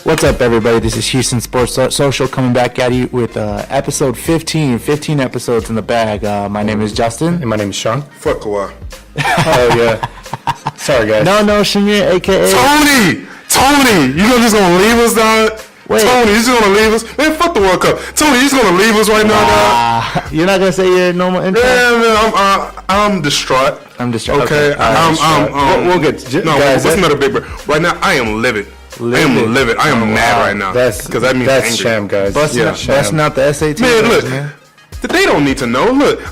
What's up, everybody? This is Houston Sports Social coming back at you with episode 15. 15 episodes in the bag. My name is Justin. And my name is Sean. Fuck a while. Oh, yeah. Sorry, guys. No, Shamir, a.k.a. Tony, you just gonna leave us, dog? Wait. Tony, you just gonna leave us? Man, fuck the World Cup. Tony, you just gonna leave us right now, dog? You're not going to say your normal intro? Yeah, man, I'm distraught. I'm distraught. Okay, We'll get to No, guys, what's another big break? Right now, I am livid. I am livid. I am mad right now. Because that means that's angry. sham, guys. Busting out the SAT. Man, look, they don't need to know. Look,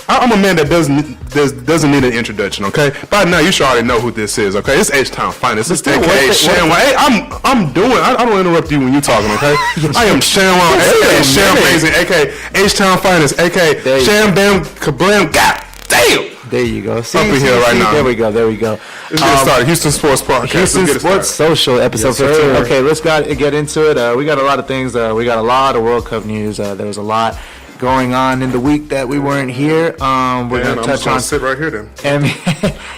I'm a man that doesn't need an introduction. Okay, by now you should already know who this is. Okay, it's H-Town Finest. It's AKA Sham. Hey, I'm doing. I don't interrupt you when you're talking. Okay, I am Sham, AKA Sham Amazing, AKA H-Town Finest, AKA Sham Bam Kablam. God damn. There you go. Up in here right now. There we go. Let's get started. Houston Sports Podcast. Houston Sports Social, episode 15. Okay, let's get into it. We got a lot of things. We got a lot of World Cup news. There was a lot going on in the week that we weren't here. We're going to touch on. Sit right here then.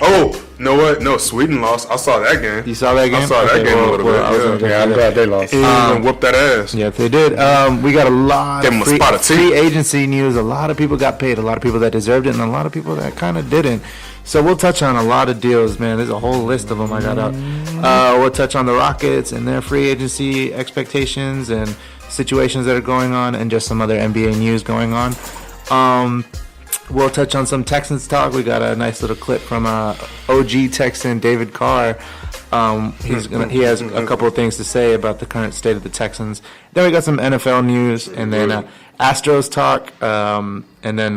Oh, you know what? No, Sweden lost. I saw that game. You saw that game? I saw that game a little bit. Yeah, I'm glad they lost. Whooped that ass. Yeah, they did. We got a lot of free agency news. A lot of people got paid. A lot of people that deserved it, and a lot of people that kind of didn't. So we'll touch on a lot of deals, man. There's a whole list of them I got up. We'll touch on the Rockets and their free agency expectations and situations that are going on, and just some other NBA news going on. We'll touch on some Texans talk. We got a nice little clip from OG Texan David Carr. He has a couple of things to say about the current state of the Texans. Then we got some NFL news, and then Astros talk, and then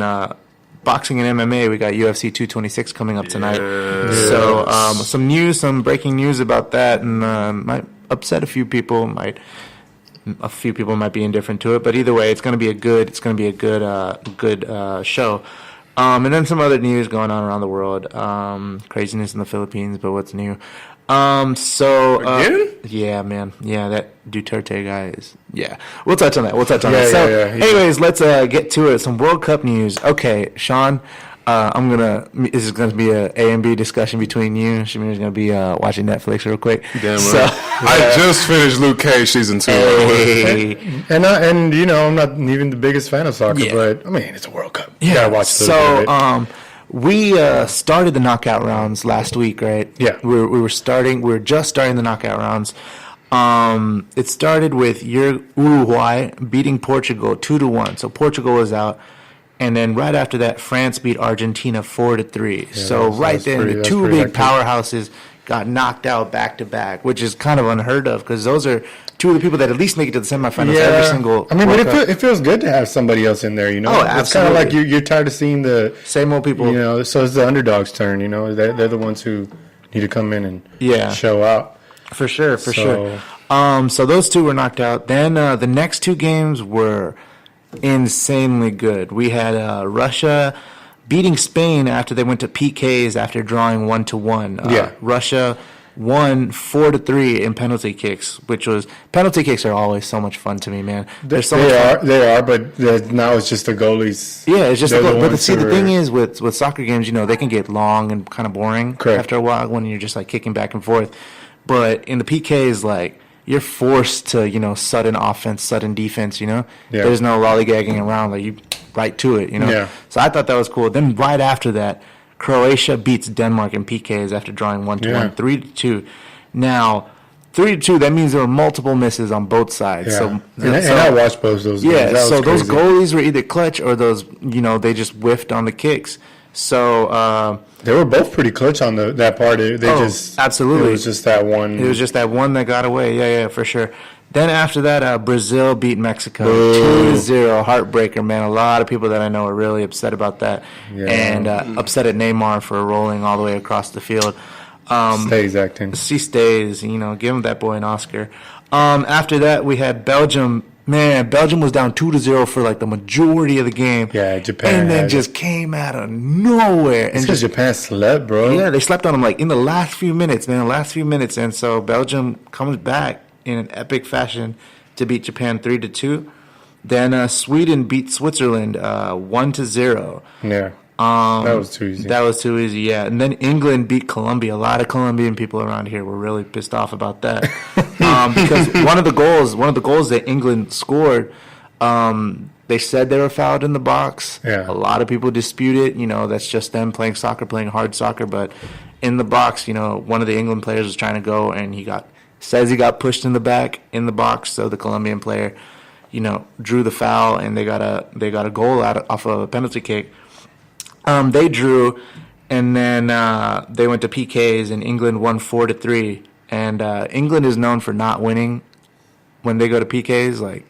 boxing and MMA. We got UFC 226 coming up tonight. Yes. So some breaking news about that, and might upset a few people. A few people might be indifferent to it, but either way, it's going to be a good show. And then some other news going on around the world. Craziness in the Philippines, but what's new? Again? Yeah, man. Yeah, that Duterte guy is. Yeah, we'll touch on that. Anyways, let's get to it. Some World Cup news. Okay, Sean. This is gonna be a and B discussion between you. Shamir's gonna be watching Netflix real quick. Damn right. I just finished Luke Cage season 2. Hey. And you know, I'm not even the biggest fan of soccer, but I mean, it's a World Cup. You gotta watch those. So we started the knockout rounds last week, right? Yeah. We were just starting the knockout rounds. It started with Uruguay beating Portugal 2-1. So Portugal was out. And then right after that, France beat Argentina 4-3. Yeah, so right then, the two big powerhouses got knocked out back to back, which is kind of unheard of because those are two of the people that at least make it to the semifinals every single. I mean, but it feels good to have somebody else in there. You know, it's kind of like you're tired of seeing the same old people. You know, so it's the underdogs' turn. You know, they're the ones who need to come in and show out. For sure. So those two were knocked out. Then the next two games were insanely good. We had Russia beating Spain after they went to PKs after drawing 1-1. Russia won 4-3 in penalty kicks, penalty kicks are always so much fun to me, man. They are, but now it's just the goalies. Yeah, it's just the thing is with soccer games, you know, they can get long and kind of boring after a while when you're just like kicking back and forth. But in the PKs, like, you're forced to, you know, sudden offense, sudden defense, you know? Yeah. There's no lollygagging around. Like, you right to it, you know? Yeah. So I thought that was cool. Then right after that, Croatia beats Denmark in PKs after drawing 1-1, 3-2. Now, 3-2, that means there were multiple misses on both sides. Yeah. So I watched both those games. Yeah, so those goalies were either clutch or those, you know, they just whiffed on the kicks. So they were both pretty clutch on that part. Absolutely. It was just that one. It was just that one that got away. Yeah, for sure. Then after that, Brazil beat Mexico 2-0. Heartbreaker, man. A lot of people that I know are really upset about that, and upset at Neymar for rolling all the way across the field. Stays acting. He stays. You know, give him that boy an Oscar. After that, we had Belgium. Man, Belgium was down 2-0 for like the majority of the game. Yeah, Japan. And then just came out of nowhere. It's because Japan slept, bro. Yeah, they slept on them like in the last few minutes, man. And so Belgium comes back in an epic fashion to beat Japan 3-2. Then Sweden beat Switzerland 1-0. Yeah. That was too easy. That was too easy, yeah. And then England beat Colombia. A lot of Colombian people around here were really pissed off about that. Because one of the goals that England scored, they said they were fouled in the box. Yeah. A lot of people dispute it. That's just them playing hard soccer. But in the box, one of the England players was trying to go, and he got pushed in the back in the box. So the Colombian player, drew the foul, and they got a goal off of a penalty kick. They drew, and then they went to PKs, and England won 4-3. And England is known for not winning when they go to PKs. Like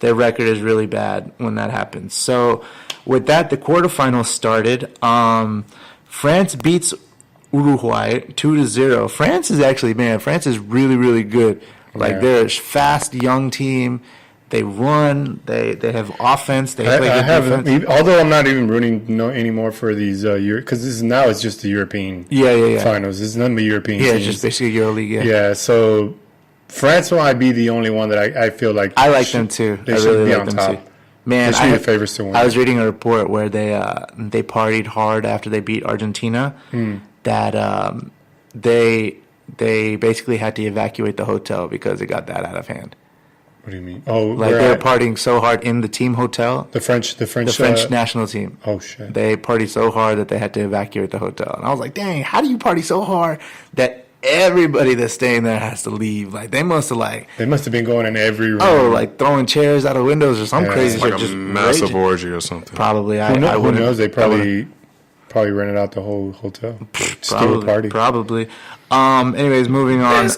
their record is really bad when that happens. So with that, the quarterfinals started. France beats Uruguay 2-0. France is really, really good. Like they're a fast, young team. They run. They have offense. They play good defense. Although I'm not even rooting anymore for these because now it's just the European finals. This is none of the European teams. It's just basically EuroLeague. Yeah. So France might be the only one that I feel like I like them too. They should be on top. Man, they should be the favorites to win. I was reading a report where they partied hard after they beat Argentina. That they basically had to evacuate the hotel because it got that out of hand. What do you mean? Oh, like they were partying so hard in the team hotel. The French national team. Oh shit! They partied so hard that they had to evacuate the hotel, and I was like, "Dang, how do you party so hard that everybody that's staying there has to leave?" Like they must have been going in every room. Oh, like throwing chairs out of windows or some crazy shit. Like a massive orgy or something. Probably. Who knows? They probably rented out the whole hotel. Probably. Anyways, moving on.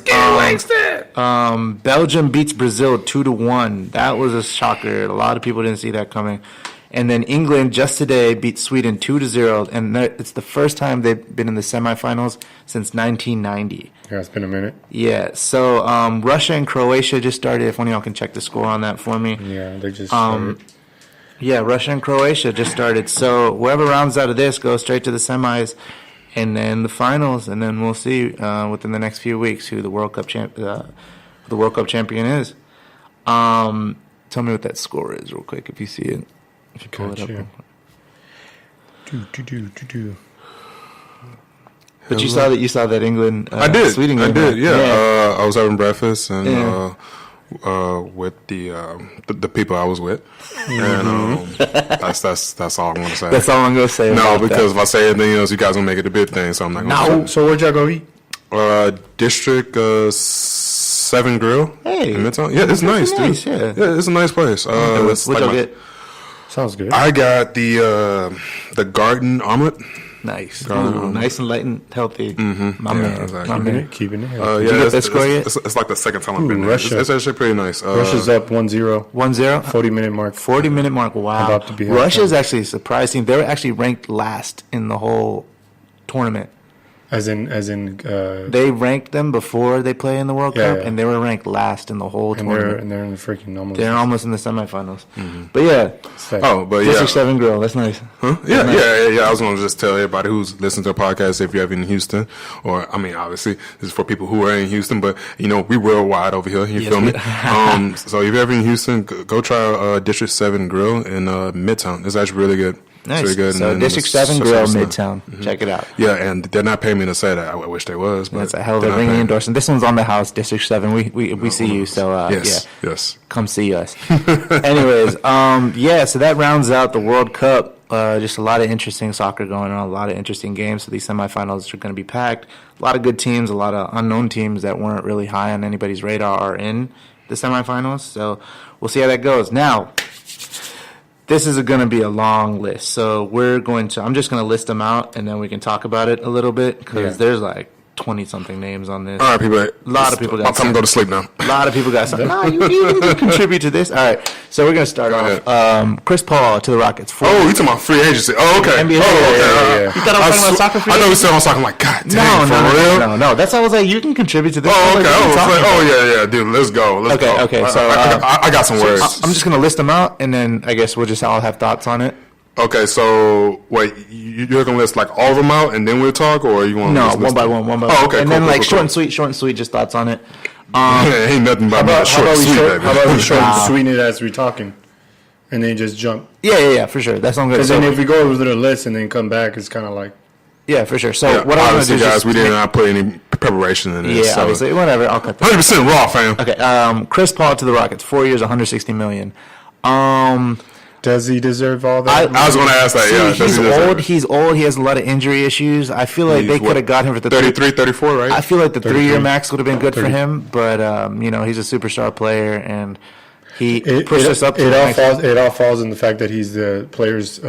Belgium beats Brazil 2-1. That was a shocker. A lot of people didn't see that coming. And then England just today beat Sweden 2-0, and it's the first time they've been in the semifinals since 1990. Yeah, it's been a minute. Yeah. So Russia and Croatia just started. If one of y'all can check the score on that for me. Yeah, they just started. Yeah, Russia and Croatia just started. So whoever rounds out of this goes straight to the semis, and then the finals, and then we'll see within the next few weeks who the World Cup champion is. Tell me what that score is, real quick, if you see it. If you pull it up. But you saw that England. I did. Sweden I game, did. right? Yeah. I was having breakfast and. With the people I was with, and that's all I'm gonna say. That's all I'm gonna say. No, because if I say anything else, you guys gonna make it a big thing. So I'm not gonna. So where'd y'all go eat? District 7 Grill. Hey, in Midtown. Yeah, it's nice, dude. Yeah, it's a nice place. What'd y'all get? Sounds good. I got the garden omelet. Nice. Nice and light and healthy. My man. Exactly. Keeping it healthy. Did you get that score yet? It's like the second time I've been there. Russia. It's actually pretty nice. Russia's up 1-0. 1-0? 40-minute mark. 40-minute mark. Wow. About to be Russia's actually surprising. They were actually ranked last in the whole tournament. As in, they ranked them before they play in the World Cup, and they were ranked last in the whole tournament. They're in the freaking almost. They're almost in the semifinals. But yeah, District 7 Grill, that's nice. Huh? Yeah. I was gonna just tell everybody who's listening to the podcast, if you're ever in Houston, or I mean, obviously this is for people who are in Houston, but we worldwide over here. You feel me? So if you're ever in Houston, go try District 7 Grill in Midtown. It's actually really good. Nice. Really good. So District 7 Grill, Midtown. Check it out. Yeah, and they're not paying me to say that. I wish they was. But that's a hell of a ringing endorsement. This one's on the house, District 7. We see you, so yes. Come see us. Anyways, so that rounds out the World Cup. Just a lot of interesting soccer going on, a lot of interesting games. So these semifinals are going to be packed. A lot of good teams, a lot of unknown teams that weren't really high on anybody's radar are in the semifinals. So we'll see how that goes. Now, this is going to be a long list, so I'm just going to list them out, and then we can talk about it a little bit, because there's like 20-something names on this. All right, people. A lot of people got I'll come go to sleep now. A lot of people got something. No, you can contribute to this. All right, so we're going to start off. Chris Paul to the Rockets. You talking about free agency? Oh, okay. NBA. Okay. You thought I was talking about soccer free agency? I know we said on soccer. I'm like, God damn, No. That's why I was like, you can contribute to this. Yeah, dude, let's go. Okay, so I got some words. I'm just going to list them out, and then I guess we'll just all have thoughts on it. Okay, so wait, you're gonna list like all of them out, and then we'll talk, or you want to one by one. Oh, okay, and then short and sweet, just thoughts on it. Ain't nothing about short and sweet, baby. How about we short and sweet it as we're talking, and then just jump Yeah, for sure. That's not good. Because then if we go over the list and then come back, it's kind of like. Yeah, for sure. So what I want to do, guys, we did not put any preparation in this. Yeah, so. Obviously, whatever. I'll cut that. 100% raw, fam. Okay. Chris Paul to the Rockets, 4 years, $160 million. Does he deserve all that? I was going to ask that. Yeah, he's old. He has a lot of injury issues. I feel like they could have got him for the 33, 34, right? I feel like the 3-year max would have been good for him, but he's a superstar player, and he pushed us up. It all falls in the fact that he's the players'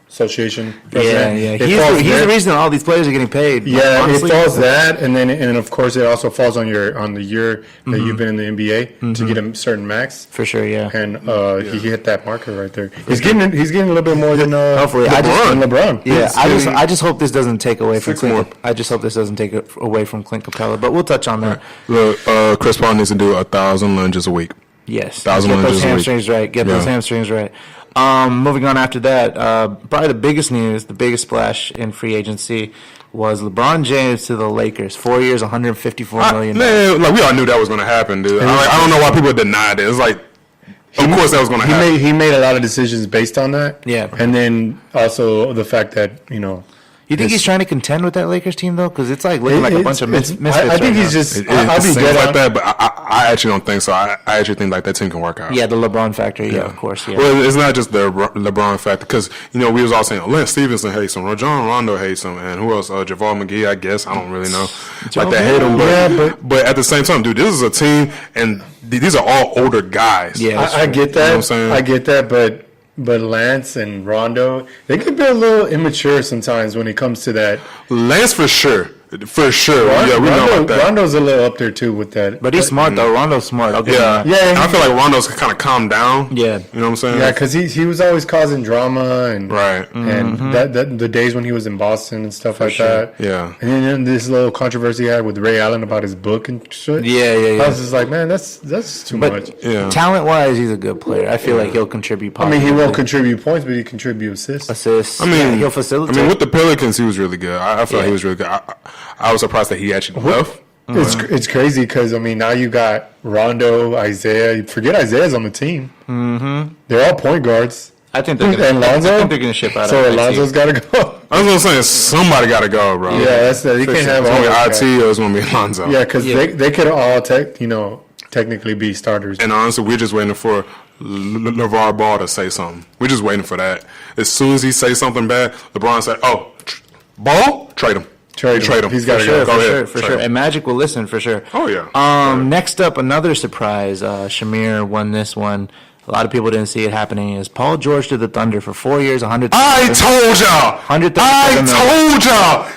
association president. Yeah. He's the reason all these players are getting paid. Yeah, honestly, it falls that, and of course it also falls on the year that you've been in the NBA to get a certain max. For sure, yeah. And he hit that marker right there. He's getting a little bit more than hopefully LeBron. Yeah, I just hope this doesn't take away from Clint. I just hope this doesn't take away from Clint Capella. But we'll touch on that. Look, Chris Paul needs to do 1,000 lunges a week. Yes, 1,000 lunges a week. Get those hamstrings right. Moving on after that, probably the biggest news, the biggest splash in free agency was LeBron James to the Lakers. 4 years, $154 million. Man, like we all knew that was going to happen, dude. I don't know why people denied it. It's like, of course that was going to happen. He made a lot of decisions based on that. Yeah. And then also the fact that, You think he's trying to contend with that Lakers team, though? Because it's like looking like a bunch of misfits. I think he's just. I'll be dead like that, but I actually don't think so. I actually think like that team can work out. Yeah, the LeBron factor. Yeah, of course. Yeah. Well, it's not just the LeBron factor because we was all saying Lance Stevenson hates him, Rajon Rondo hates him, and who else? JaVale McGee, I guess. I don't really know. Like they hate him, but at the same time, dude, this is a team, and these are all older guys. Yeah, I get that. You know what I'm saying? I get that, But Lance and Rondo, they could be a little immature sometimes when it comes to that. Lance for sure. For sure. Yeah, we know about that. Rondo's a little up there, too, with that. But he's smart, though. Rondo's smart. Okay. Yeah. I feel like Rondo's kind of calmed down. Yeah. You know what I'm saying? Yeah, because he was always causing drama. And right. And that the days when he was in Boston and stuff like that. Yeah. And then this little controversy he had with Ray Allen about his book and shit. Yeah. I was just like, man, that's too much. Yeah. Talent-wise, he's a good player. I feel like he'll contribute positively. I mean, he won't contribute points, but he contribute assists. I mean, he'll facilitate. I mean, with the Pelicans, he was really good. I feel like he was really good. I was surprised that he actually left. It's crazy because, I mean, now you got Rondo, Isaiah. Forget Isaiah's on the team. Mm-hmm. They're all point guards. I think they're going to ship out. So Alonzo's got to go. I was going to say, somebody got to go, bro. Yeah, that's that. You can't have all it's going to be IT or it's going to be Alonzo. Yeah, because they could all technically be starters. And honestly, we're just waiting for LeVar Ball to say something. We're just waiting for that. As soon as he says something bad, LeBron said, Ball? Trade him. Trade him. He's got to go. Go ahead. For sure. And Magic will listen, for sure. Oh, yeah. Next up, another surprise. Shamir won this one. A lot of people didn't see it happening. Is Paul George to the Thunder for 4 years, $100. I told y'all.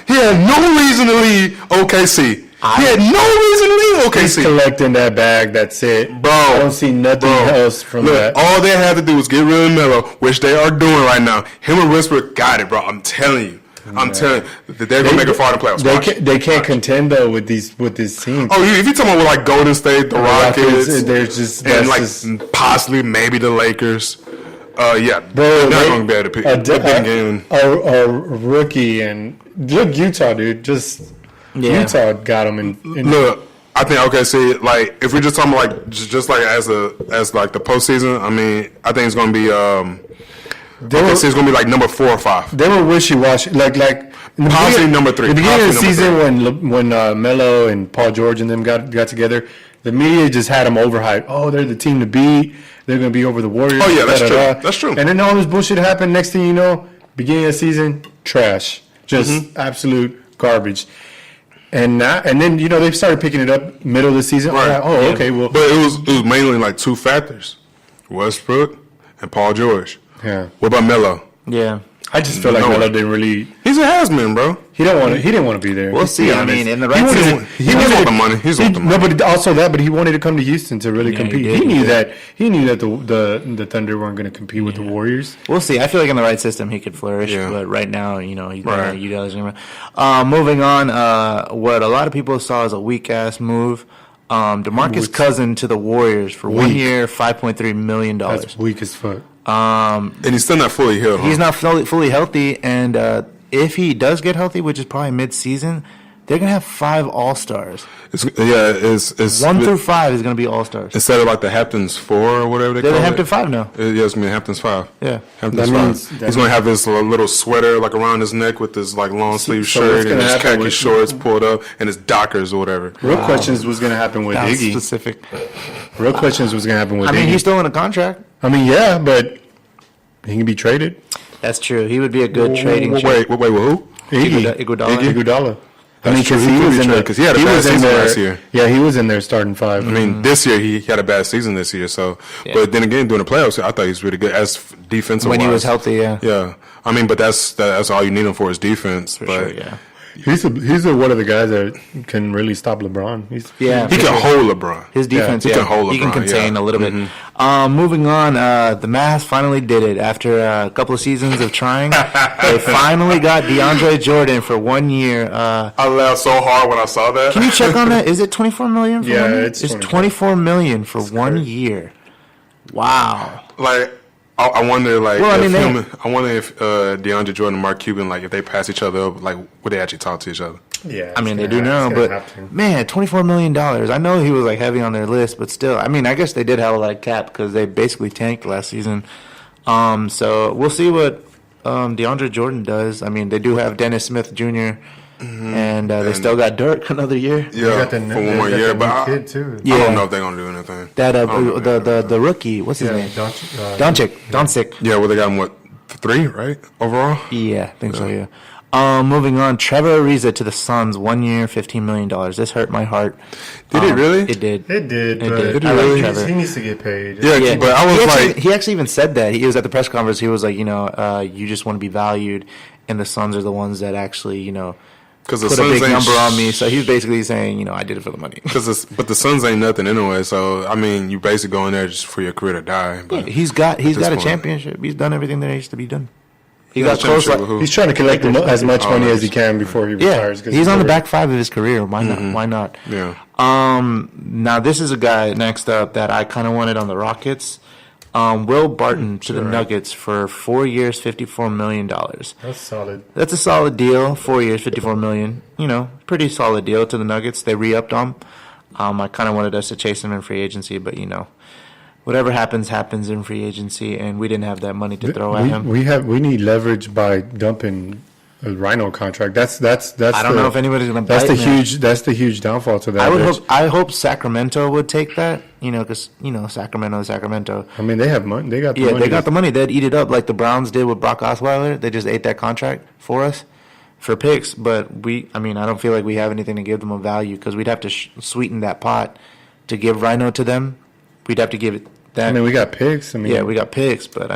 He had no reason to leave OKC. He had no reason to leave OKC. He's collecting that bag. That's it, bro. I don't see nothing else from that. All they had to do was get rid of Melo, which they are doing right now. Him and Westbrook got it, bro. I'm telling you. I'm telling you, they're going to make a far in the playoffs. They can't contend, though, with this team. Oh, if you're talking about like Golden State, the Rockets, and possibly maybe the Lakers. They're not going to be able to pick a rookie. And look, Utah, dude. Utah got them. Look, I think OKC, like, if we're just talking about, like, just like as the postseason, I mean, I think it's going to be it's going to be like number 4 or 5. They were wishy-washy, like possibly number 3. The beginning of the season when Melo and Paul George and them got together, the media just had them overhyped. Oh, they're the team to beat. They're going to be over the Warriors. Oh yeah, that's true. That's true. And then all this bullshit happened. Next thing you know, beginning of the season, trash, just absolute garbage. And then they started picking it up middle of the season. Right. Okay, well, but it was mainly like 2 factors: Westbrook and Paul George. Yeah. What about Melo? Yeah. I just feel like Melo didn't really. He's a has-been, bro. He didn't want to be there. We'll see. I mean, in the right season, he wanted the money. No, but also that. But he wanted to come to Houston to really compete. He knew that the Thunder weren't going to compete with the Warriors. We'll see. I feel like in the right system he could flourish. Yeah. But right now, he's right. You guys. Moving on. What a lot of people saw as a weak ass move. DeMarcus Cousins to the Warriors for 1 year, $5.3 million. That's weak as fuck. And he's still not fully healed. He's not fully healthy, and if he does get healthy, which is probably mid-season, They're going to have 5 All-Stars. It's 1 through 5 is going to be All-Stars. Instead of like the Hamptons 4 or whatever they They're call the it. Hampton 5 now. Yeah, it's going to be Hamptons 5. Yeah. Hamptons 5. He's going to have his little sweater like around his neck with his like long sleeve shirt and his khaki shorts pulled up and his Dockers or whatever. Real questions was going to happen with That's Iggy. specific. Real questions was going to happen with Iggy. I mean, he's still in a contract. I mean, yeah, but he can be traded. That's true. He would be a good trading chip. Wait, who? Iguodala. I mean, true. because He was in there because he had a bad season last year. Yeah, he was in there starting 5. I mean, this year he had a bad season this year. So, but then again, during the playoffs, I thought he was really good as defensive. When he was healthy, yeah. Yeah, I mean, but that's all you need him for is defense. For but sure, yeah. He's one of the guys that can really stop LeBron. He can hold LeBron. His defense, he can hold LeBron. He can contain a little bit. Moving on, the Mavs finally did it after a couple of seasons of trying. They finally got DeAndre Jordan for 1 year. I laughed so hard when I saw that. Can you check on that? Is it $24 million for 1 year? It's $24 million for 1 year. Wow. Like, I wonder, like, well, I wonder if DeAndre Jordan and Mark Cuban, like, if they pass each other up, like, would they actually talk to each other? Yeah, I mean, they do now, but man, $24 million. I know he was like heavy on their list, but still, I mean, I guess they did have a like cap because they basically tanked last season. So we'll see what DeAndre Jordan does. I mean, they do have Dennis Smith Jr. And they still got Dirk another year. Yeah, for 1 more year, but kid too. I don't know if they're gonna do anything. That the rookie, what's his name? Doncic. Yeah, well, they got him 3, right, overall? Yeah, I think so. Yeah. Moving on, Trevor Ariza to the Suns, 1 year, $15 million. This hurt my heart. Did it really? It did. It did. I like Trevor. He needs to get paid. Yeah, but I was he actually even said that. He was at the press conference. He was like, you just want to be valued, and the Suns are the ones that actually, put a big number on me. So he's basically saying, I did it for the money. But the Suns ain't nothing anyway. So I mean, you basically go in there just for your career to die. But he's got a championship. He's done everything that needs to be done. He got close. He's trying to collect as much money as he can before he retires. He's on the back 5 of his career. Why not? Why not? Yeah. Now this is a guy next up that I kind of wanted on the Rockets. Will Barton to the Nuggets for 4 years, $54 million. That's solid. That's a solid deal. 4 years, $54 million. Pretty solid deal to the Nuggets. They re-upped him. I kind of wanted us to chase him in free agency, but whatever happens in free agency, and we didn't have that money to throw at him. We need leverage by dumping a Rhino contract. That's I don't know if anybody's going to buy it. That's the huge downfall to that. I hope Sacramento would take that. Because Sacramento. I mean, they have money. They got the money. They got the money. They'd eat it up like the Browns did with Brock Osweiler. They just ate that contract for us for picks. But I don't feel like we have anything to give them a value because we'd have to sweeten that pot to give Rhino to them. We'd have to give it that. I mean, we got picks. We got picks, but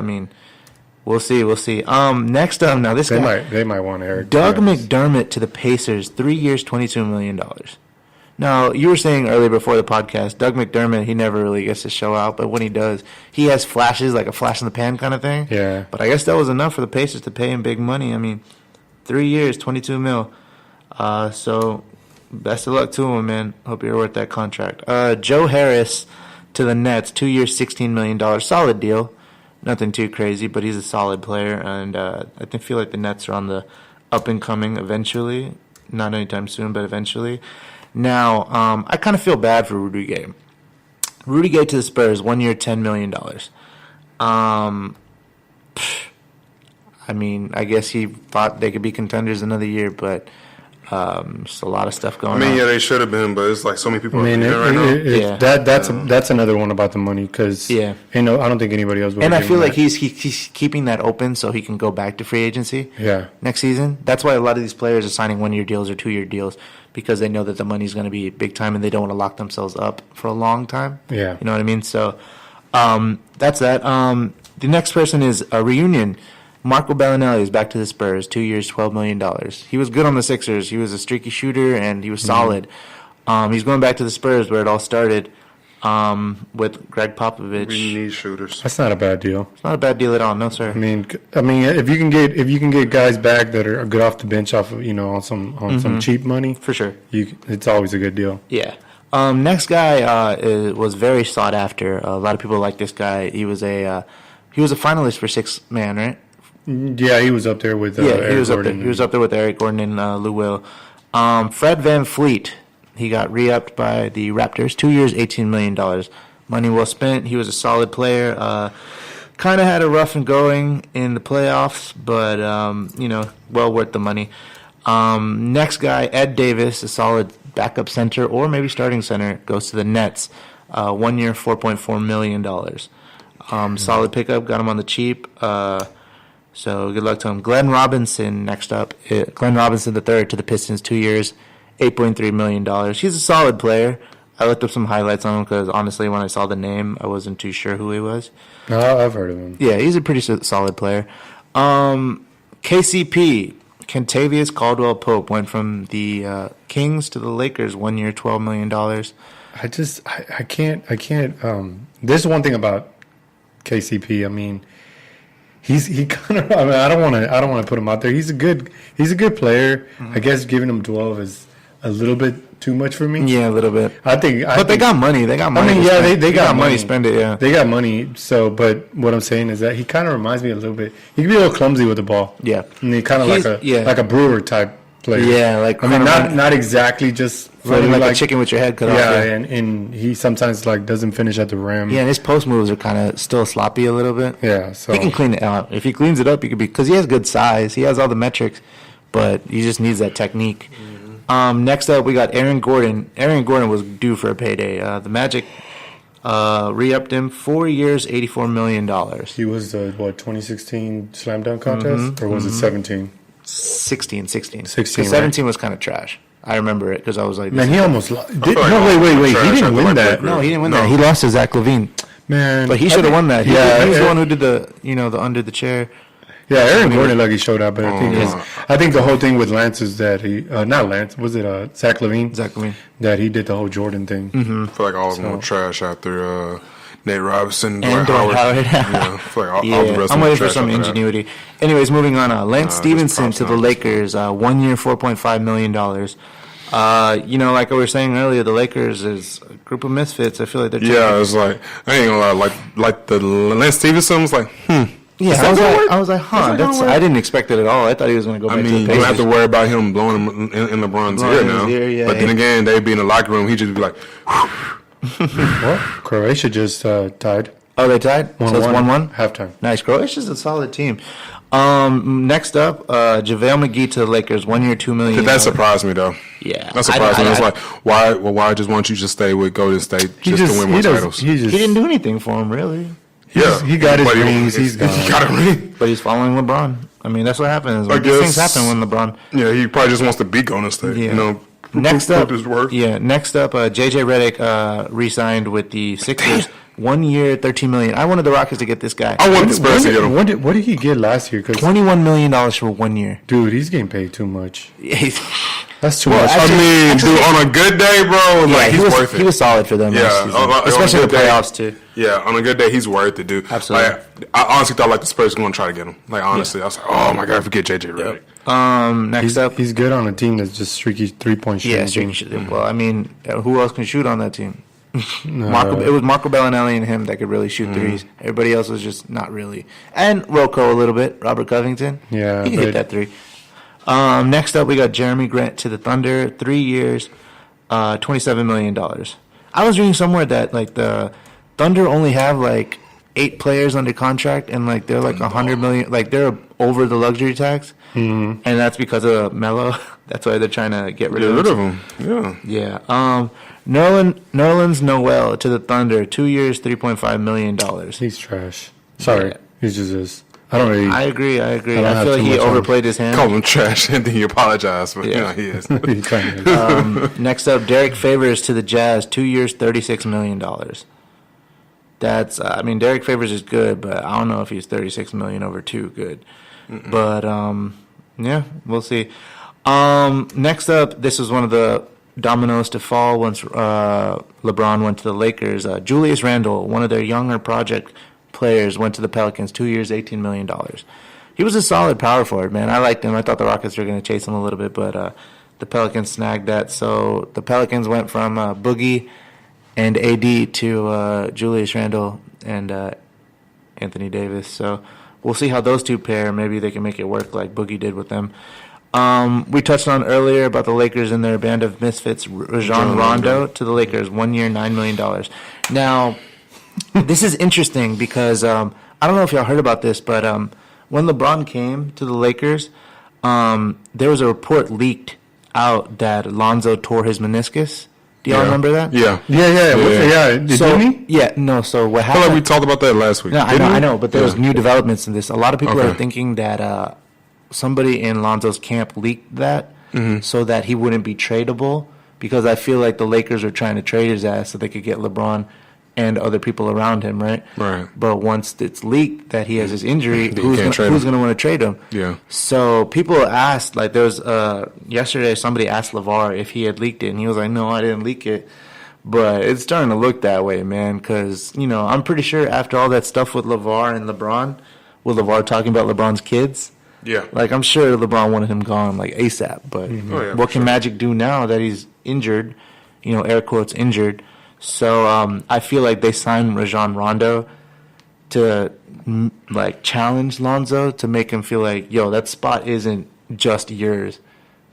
we'll see. Next up, now this guy. They might want Eric. Doug McDermott to the Pacers, 3 years, $22 million. Now, you were saying earlier before the podcast, Doug McDermott, he never really gets to show out, but when he does, he has flashes, like a flash in the pan kind of thing. Yeah. But I guess that was enough for the Pacers to pay him big money. 3 years, $22 mil. So, best of luck to him, man. Hope you're worth that contract. Joe Harris to the Nets, 2 years, $16 million. Solid deal. Nothing too crazy, but he's a solid player, and I feel like the Nets are on the up and coming eventually. Not anytime soon, but eventually. Now, I kind of feel bad for Rudy Gay. Rudy Gay to the Spurs, 1 year, $10 million. I guess he thought they could be contenders another year, but just a lot of stuff going on. Yeah, they should have been, but it's like so many people right now. That's another one about the money because I don't think anybody else would. And I feel like he's keeping that open so he can go back to free agency next season. That's why a lot of these players are signing 1 year deals or 2 year deals because they know that the money's going to be big time and they don't want to lock themselves up for a long time. Yeah. You know what I mean? So that's that. The next person is a reunion. Marco Bellinelli is back to the Spurs, 2 years, $12 million. He was good on the Sixers. He was a streaky shooter, and he was solid. He's going back to the Spurs where it all started with Greg Popovich. We need shooters. That's not a bad deal. It's not a bad deal at all, no sir. I mean, if you can get guys back that are good off the bench off of, on some cheap money, for sure, it's always a good deal. Yeah. Next guy was very sought after. A lot of people like this guy. He was a finalist for Sixth Man, right? Yeah, he was up there with Eric Gordon. He was up there with Eric Gordon and Lou Will. Fred VanVleet, he got re-upped by the Raptors. 2 years, $18 million. Money well spent. He was a solid player. Kind of had a rough and going in the playoffs, but, well worth the money. Next guy, Ed Davis, a solid backup center or maybe starting center, goes to the Nets. 1 year, $4.4 million. Solid pickup, got him on the cheap. So good luck to him. Glenn Robinson next up. Glenn Robinson III to the Pistons, 2 years, $8.3 million. He's a solid player. I looked up some highlights on him because honestly, when I saw the name, I wasn't too sure who he was. No, I've heard of him. Yeah, he's a pretty solid player. KCP, Kentavious Caldwell-Pope, went from the Kings to the Lakers. 1 year, $12 million. I can't. There's one thing about KCP. I mean, he kind of. I mean, I don't want to put him out there. He's a good player. Mm-hmm. I guess giving him 12 is a little bit too much for me. Yeah, a little bit. But they got money. They got money. I mean, yeah, they got money. Spend it. Yeah, they got money. So, but what I'm saying is that he kind of reminds me a little bit. He can be a little clumsy with the ball. Yeah, and he kind of like a Brewer type player. Yeah, like I mean, not exactly just running like a chicken with your head cut off. Yeah, and he sometimes like doesn't finish at the rim. Yeah, and his post moves are kind of still sloppy a little bit. Yeah, so he can clean it out. If he cleans it up, he could be, because he has good size. He has all the metrics, but he just needs that technique. Next up, we got Aaron Gordon. Aaron Gordon was due for a payday. The Magic re-upped him 4 years, $84 million. He was the 2016 Slam Dunk contest, or was it 17? 16. 17 was kind of trash. I remember it because I was like, man, he almost lost. Wait. He didn't win that. No, he didn't win that. He lost to Zach LaVine. Man, but he should have won that. He was the one who did the under the chair. Yeah, Aaron Gordon lucky showed up, but I think the whole thing with Lance is that he not Lance, was it Zach LaVine? Zach LaVine. That he did the whole Jordan thing. Mm-hmm. I feel like all of them were trash after Nate Robinson, and Dwight Howard. Yeah, I feel like all the rest I'm of them waiting for trash some ingenuity. Anyways, moving on. Lance Stevenson to the Lakers. 1 year, $4.5 million. Like I was saying earlier, the Lakers is a group of misfits. I feel like they're it's like, I ain't gonna lie, like the Lance Stevenson was like, Yeah, I was like, huh. I didn't expect it at all. I thought he was going to go back to the Pacers. You don't have to worry about him blowing him in LeBron's ear now. But then again, they'd be in the locker room. He'd just be like, what? Croatia just tied. Oh, they tied? So it's 1-1? Halftime. Nice. Croatia's a solid team. Next up, JaVale McGee to the Lakers. 1 year, $2 million. That surprised me, though. Yeah. That surprised me. It's like, why just want you to stay with Golden State just to win more titles? He didn't do anything for him, really. Yeah, he got his rings. He got a ring, but he's following LeBron. I mean, that's what happens. These things happen when LeBron. Yeah, he probably just wants to beat Golden State. Yeah. Next up, JJ Redick re-signed with the Sixers. 1 year, $13 million. I wanted the Rockets to get this guy. I wanted the Spurs to get him. What did he get last year? $21 million for 1 year. Dude, he's getting paid too much. That's too much. Dude, on a good day, bro, he's worth it. He was solid for them last season. Especially the playoffs, too. Yeah, on a good day, he's worth it, dude. Absolutely. I honestly thought the Spurs were going to try to get him. Honestly, I was like, oh my God, forget JJ Redick. Next up, he's good on a team that's just streaky 3-point shooting. Yeah, streaky. Well, I mean, who else can shoot on that team? It was Marco Bellinelli and him that could really shoot threes. Everybody else was just not really. And Rocco a little bit. Robert Covington. Yeah, he can hit that three. Next up, we got Jeremy Grant to the Thunder. 3 years, $27 million. I was reading somewhere that the Thunder only have 8 players under contract, and they're $100 million. They're over the luxury tax, and that's because of Melo. That's why they're trying to get rid of him. Yeah. Nerlens Noel to the Thunder. 2 years, $3.5 million. He's trash. Sorry, he's just this. I agree. I feel like he overplayed his hand. Call him trash, and then he apologized, but he is. Next up, Derek Favors to the Jazz. 2 years, $36 million. That's, Derek Favors is good, but I don't know if he's $36 million over 2 good. Mm-mm. But, we'll see. Next up, this was one of the dominoes to fall once LeBron went to the Lakers. Julius Randle, one of their younger project players, went to the Pelicans. 2 years, $18 million. He was a solid power forward, man. I liked him. I thought the Rockets were going to chase him a little bit, but the Pelicans snagged that. So the Pelicans went from Boogie and AD to Julius Randle and Anthony Davis. So we'll see how those two pair. Maybe they can make it work like Boogie did with them. We touched on earlier about the Lakers and their band of misfits, Rajon Rondo to the Lakers, 1 year, $9 million. Now, this is interesting because I don't know if y'all heard about this, but when LeBron came to the Lakers, there was a report leaked out that Lonzo tore his meniscus. Do y'all remember that? Yeah. Didn't he? Yeah, no. So what I feel happened? like we talked about that last week. No, I know, but there was new developments in this. A lot of people Okay. are thinking that somebody in Lonzo's camp leaked that so that he wouldn't be tradable, because I feel like the Lakers are trying to trade his ass so they could get LeBron and other people around him, right? Right. But once it's leaked that he has his injury, You who's can't trade going to him. want to trade him? Yeah. So people asked, like there was yesterday somebody asked LeVar if he had leaked it, and he was like, no, I didn't leak it. But it's starting to look that way, man, because, I'm pretty sure after all that stuff with LeVar and LeBron, with LeVar talking about LeBron's kids, Yeah. like I'm sure LeBron wanted him gone like ASAP. But Oh, yeah, what for can sure. Magic do now that he's injured, air quotes injured? So I feel like they signed Rajon Rondo to challenge Lonzo to make him feel like, yo, that spot isn't just yours.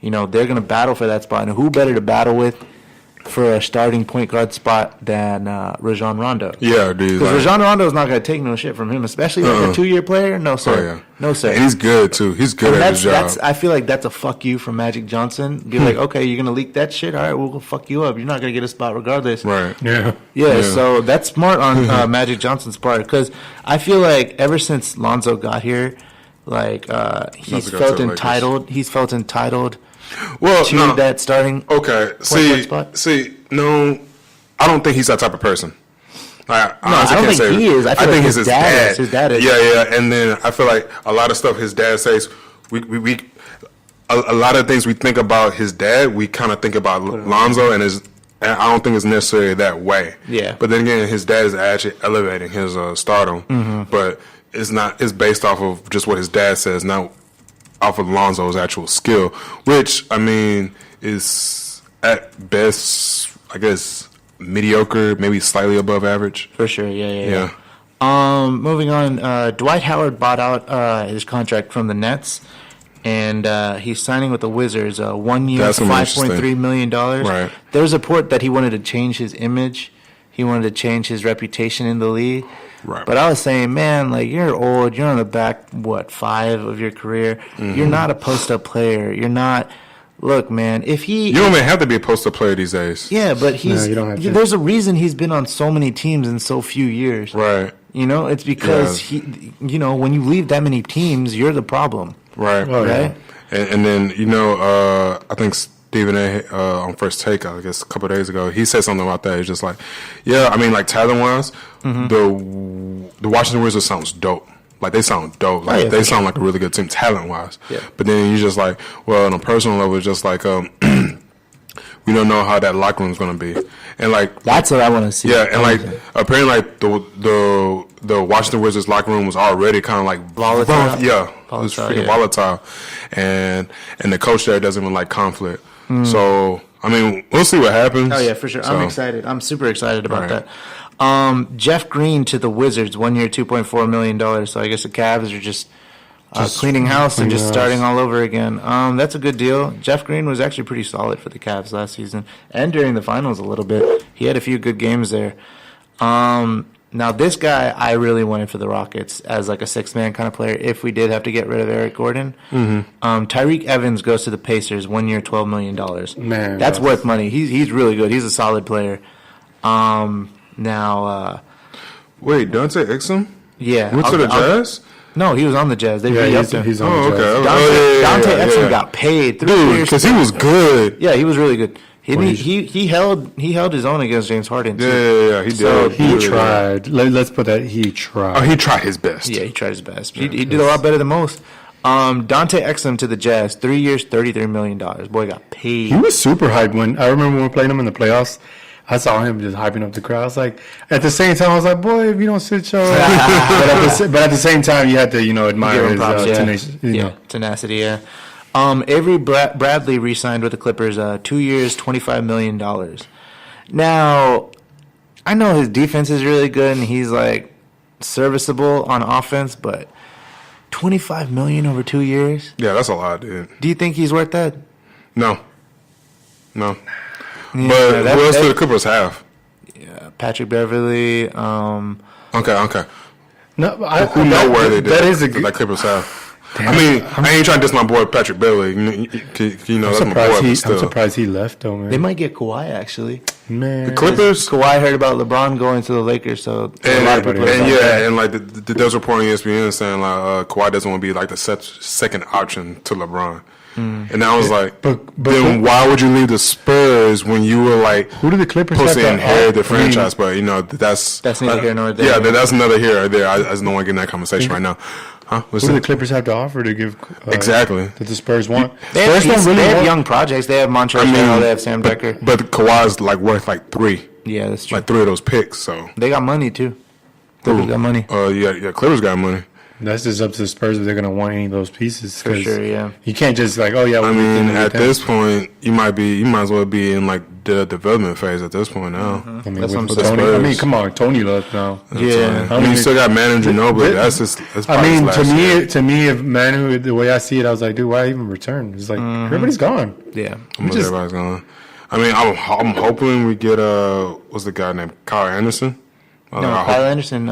They're going to battle for that spot. And who better to battle with for a starting point guard spot than Rajon Rondo? Yeah, dude. Because Rajon Rondo is not going to take no shit from him, especially like a 2-year player. No, sir. Oh, yeah. No, sir. And he's good, too. He's good And at his job. I feel like that's a fuck you from Magic Johnson. Be like, okay, you're going to leak that shit? All right, we'll fuck you up. You're not going to get a spot regardless. Right. Yeah. Yeah, so that's smart on Magic Johnson's part, because I feel like ever since Lonzo got here, he's go felt to the entitled. He's felt entitled Well, to no. that starting. Okay. guard spot? No, I don't think he's that type of person. I honestly I don't can't think say he is. I feel like it's his dad is. His dad is. Yeah. And then I feel like a lot of stuff his dad says, a lot of things we think about his dad, we kind of think about Lonzo, and I don't think it's necessarily that way. Yeah. But then again, his dad is actually elevating his stardom, but it's not. It's based off of just what his dad says, not off of Lonzo's actual skill, which I mean is at best, I guess, mediocre, maybe slightly above average. For sure, yeah. Moving on, Dwight Howard bought out his contract from the Nets, and he's signing with the Wizards, 1 year, That's $5.3 million. Right. There's a report that he wanted to change his image. He wanted to change his reputation in the league. Right. But I was saying, man, you're old. You're on the back, 5 of your career. You're not a post-up player. You're not. Look, man, if he. You don't even have to be a post-up player these days. Yeah, but you don't have to. there's a reason he's been on so many teams in so few years. Right. It's because he, when you leave that many teams, you're the problem. Right. Oh, yeah. Right? And then, I think Stephen A. On First Take, I guess a couple of days ago, he said something about that. He's just like, yeah, I mean, talent-wise, the Washington Wizards sounds dope. They sound dope. They sound like a really good team talent-wise. Yeah. But then you're just like, well, on a personal level, it's just like, we don't know how that locker room's going to be. And That's what I want to see. yeah, and apparently the Washington Wizards locker room was already kind of Volatile? Yeah, it was Volatile, freaking yeah. volatile, and the coach there doesn't even like conflict. So I mean, we'll see what happens. Oh yeah, for sure. So, I'm excited. I'm super excited about Right. that. Jeff Green to the Wizards, 1 year, $2.4 million. So I guess the Cavs are just cleaning house and just cleaning starting house. all over again. That's a good deal. Jeff Green was actually pretty solid for the Cavs last season and during the finals a little bit. He had a few good games there. Now this guy I really wanted for the Rockets as a six-man kind of player if we did have to get rid of Eric Gordon. Tyreek Evans goes to the Pacers, 1 year, $12 million. Man, that's worth money. He's really good. He's a solid player. wait, Dante Exum Yeah. went to the Jazz? No, he was on the Jazz. They Yeah, re-upped him. he's on Oh, the okay. Jazz. Dante yeah, Exum yeah. got paid 3 Dude, years. because he was good. Yeah, he was really good. Well, He held his own against James Harden. Too. Yeah, he did. So He really did. tried. Let's put that. He tried. Oh, he tried his best. Yeah, he tried his best. He did a lot better than most. Dante Exum to the Jazz, 3 years, $33 million. Boy got paid. He was super hyped when I remember when we were playing him in the playoffs. I saw him just hyping up the crowd. I was like, at the same time, I was like, boy, if you don't sit your, but at the same time, you had to, admire Give him his props, yeah. tenacious, Tenacity, yeah. Avery Bradley re-signed with the Clippers, 2 years, $25 million. Now, I know his defense is really good and he's serviceable on offense, but $25 million over 2 years. Yeah, that's a lot, dude. Do you think he's worth that? No. Yeah, But who else do the Clippers have? Yeah, Patrick Beverly. Okay. No, Who know where they did? That is a good. That Clippers have. Damn, I mean, I ain't trying to diss my boy Patrick Beverly. You know, that's my boy, but still. I'm surprised he left, though, man. They might get Kawhi, actually. Man. The Clippers? Kawhi heard about LeBron going to the Lakers, so a lot of people and like there's a report on ESPN saying like Kawhi doesn't want to be like the second option to LeBron. And I was like, then why would you leave the Spurs when you were like, who do the Clippers supposed have to to inherit the franchise? But you know, that's neither here nor there. Yeah, that's another here or there. I just don't want to get in that conversation right now. Huh? Who do the Clippers have to offer to give exactly that the Spurs want? They have young projects. They have Montrezl. They have Sam Decker. But Kawhi's like worth like 3. Yeah, that's true. Like 3 of those picks. So they got money too. Clippers got money. Yeah, Clippers got money. That's just up to the Spurs if they're going to want any of those pieces. For sure, yeah. You can't just like, oh yeah. I mean, at this point, you might as well be in like the development phase at this point now. I mean, That's what I'm with saying. Tony, I mean, come on, Tony left now. Yeah. I mean, you still got Manu Ginobili. That's I mean, year. to me, if Manu, the way I see it, I was like, dude, why even return? It's like everybody's gone. Yeah. Everybody's gone. I mean, I'm hoping we get what's the guy named Kyle Anderson? Kyle Anderson.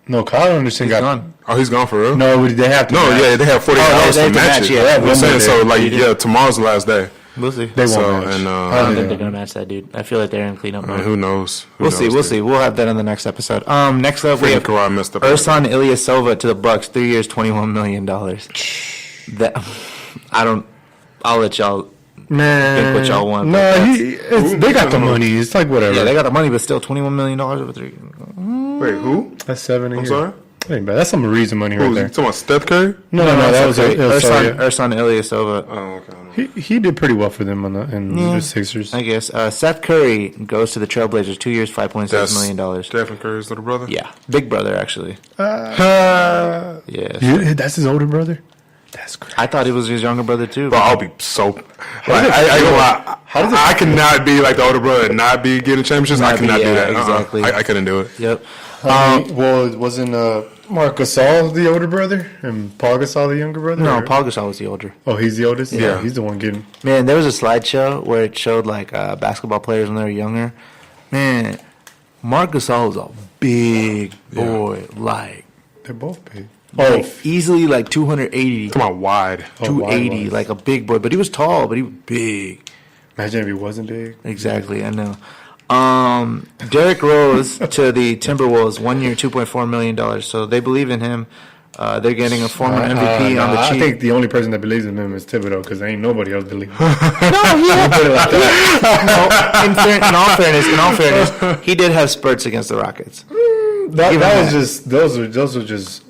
No, Kyle Anderson got gone. Oh, he's gone for real? No, they have to. No, match. yeah, they have 48 hours to match it. Yeah, I'm saying, so like, tomorrow's the last day. We'll see. They won't match. And I don't think they're gonna match that dude. I feel like they're in cleanup mode. Who knows? We'll see. We'll have that in the next episode. Next up we have Ersan Ilyasova to the Bucks, 3 years, $21 million. I'll let y'all think what y'all want. No, they got the money. It's like whatever. Yeah, they got the money, but still $21 million over 3. Wait, who? That's 7 a year. I'm sorry? That ain't bad. That's some reason money right there. You talking about Steph Curry? No, that was Ersan Ilyasova. Oh, okay. He did pretty well for them in the Sixers. I guess. Seth Curry goes to the Trailblazers, 2 years, $5.6 million. Stephen Curry's little brother? Yeah. Big brother, actually. Yeah. That's his older brother? That's crazy. I thought it was his younger brother, too. But I'll be so... I cannot be like the older brother and not be getting championships. I cannot do that. Exactly. I couldn't do it. Yep. Well, wasn't Marc Gasol the older brother and Paul Gasol the younger brother? No, or? Paul Gasol was the older. Oh, he's the oldest? Yeah. He's the one getting... Man, there was a slideshow where it showed, like, basketball players when they were younger. Man, Marc Gasol was a big boy. Like... They're both big. Easily, like, 280. Come on, wide. 280, like a big boy. But he was tall, but he was big. Imagine if he wasn't big. Exactly, I know. Derrick Rose to the Timberwolves, 1 year, $2.4 million. So they believe in him. They're getting a former MVP on the cheap. I think the only person that believes in him is Thibodeau because ain't nobody else believes. In all fairness, he did have spurts against the Rockets. That was just those were just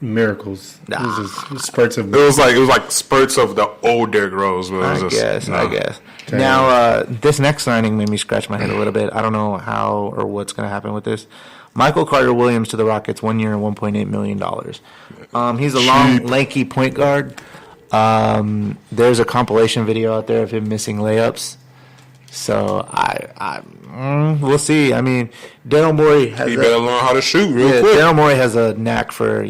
miracles. It was just spurts of. It was like spurts of the old Derrick Rose. I guess. Damn. Now, this next signing made me scratch my head a little bit. I don't know how or what's going to happen with this. Michael Carter-Williams to the Rockets, 1 year, $1.8 million. He's a long, lanky point guard. There's a compilation video out there of him missing layups. So we'll see. I mean, Daryl Morey has. He better learn how to shoot real quick. Daryl Morey has a knack for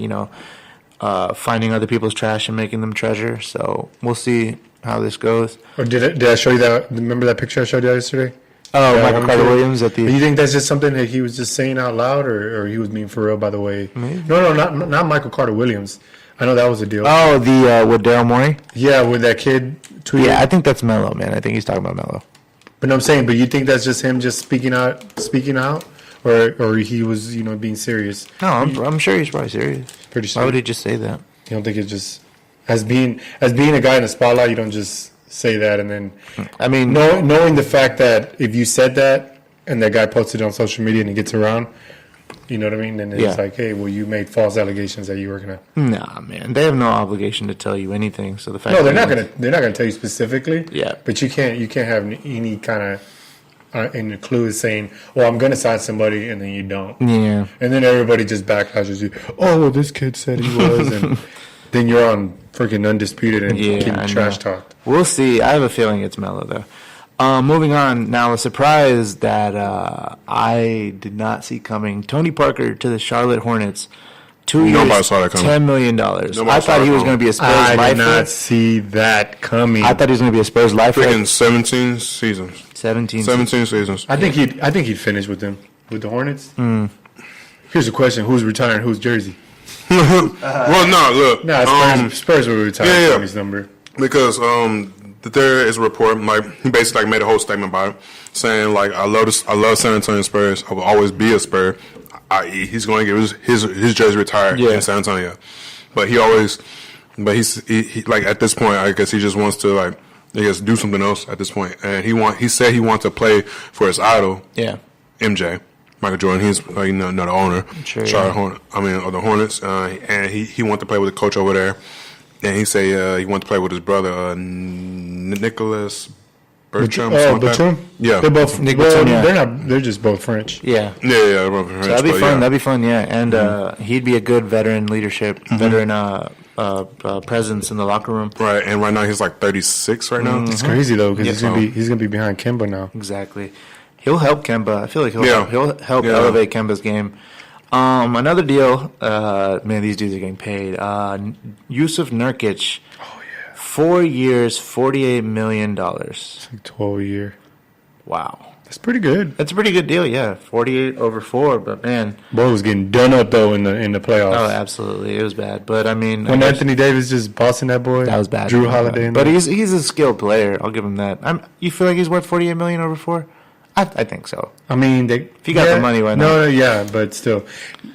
finding other people's trash and making them treasure. So we'll see how this goes. Or did I show you that? Remember that picture I showed you yesterday? Oh, Michael Carter-Williams at the. Do you think that's just something that he was just saying out loud, or he was being for real? By the way, Maybe. No, not Michael Carter-Williams. I know that was a deal. Oh, the with Daryl Morey. Yeah, with that kid tweeting. Yeah, I think that's Melo, man. I think he's talking about Melo. But I'm saying, but you think that's just him just speaking out, or he was being serious? No, I'm sure he's probably serious. Pretty sure. Why would he just say that? You don't think it's just as being a guy in the spotlight? You don't just say that and then. I mean, knowing the fact that if you said that and that guy posted it on social media and it gets around, you know what I mean? Then it's like, hey, well, you made false allegations that you were gonna. Nah, man, they have no obligation to tell you anything. So the fact. No, they're not gonna tell you specifically. Yeah. But you can't have any kind of. And the clue is saying, "Well, I'm going to sign somebody," and then you don't. Yeah. And then everybody just backlashes you. Oh, well, this kid said he was, and then you're on freaking Undisputed and getting trash talked. We'll see. I have a feeling it's Melo though. Moving on now, a surprise that I did not see coming. Tony Parker to the Charlotte Hornets. 2 years, Nobody saw that coming. $10 million. I thought he was going to be a Spurs lifer. I did not see that coming. I thought he was going to be a Spurs lifer. Freaking 17 seasons. 17 seasons. I think he'd finish with them, with the Hornets. Here's a question: who's retiring? Whose jersey? Well, no, look. No, Spurs will retire Tommy's number because there is a report. Like he basically made a whole statement about it, saying like I love San Antonio Spurs. I will always be a Spur. He's going to get his jersey retired in San Antonio, but he's like at this point, I guess he just wants to like do something else at this point, and he said he wants to play for his idol, MJ. Michael Jordan, he's not the owner, of the Hornets, and he wanted to play with the coach over there, and he said he wanted to play with his brother Nicholas Bertram. Bertram? Yeah, they're both. They're just both French. Yeah. They're both French. So that'd be fun. Yeah. That'd be fun. Yeah, and he'd be a good veteran leadership, veteran presence in the locker room. Right, and right now he's like 36 right now. It's crazy though because he's gonna be behind Kemba now. Exactly. He'll help Kemba. I feel like he'll help elevate Kemba's game. Another deal, man, these dudes are getting paid. Yusuf Nurkic, 4 years, $48 million. It's like 12 a year. Wow. That's pretty good. That's a pretty good deal, yeah. 48 over 4, but man. Boy was getting done up though in the playoffs. Oh, absolutely. It was bad. But I mean, when Anthony Davis just bossing that boy. That was bad. Drew Holiday. But he's a skilled player. I'll give him that. You feel like he's worth $48 million over 4? I think so. I mean, if you got the money, why not? No, yeah, but still.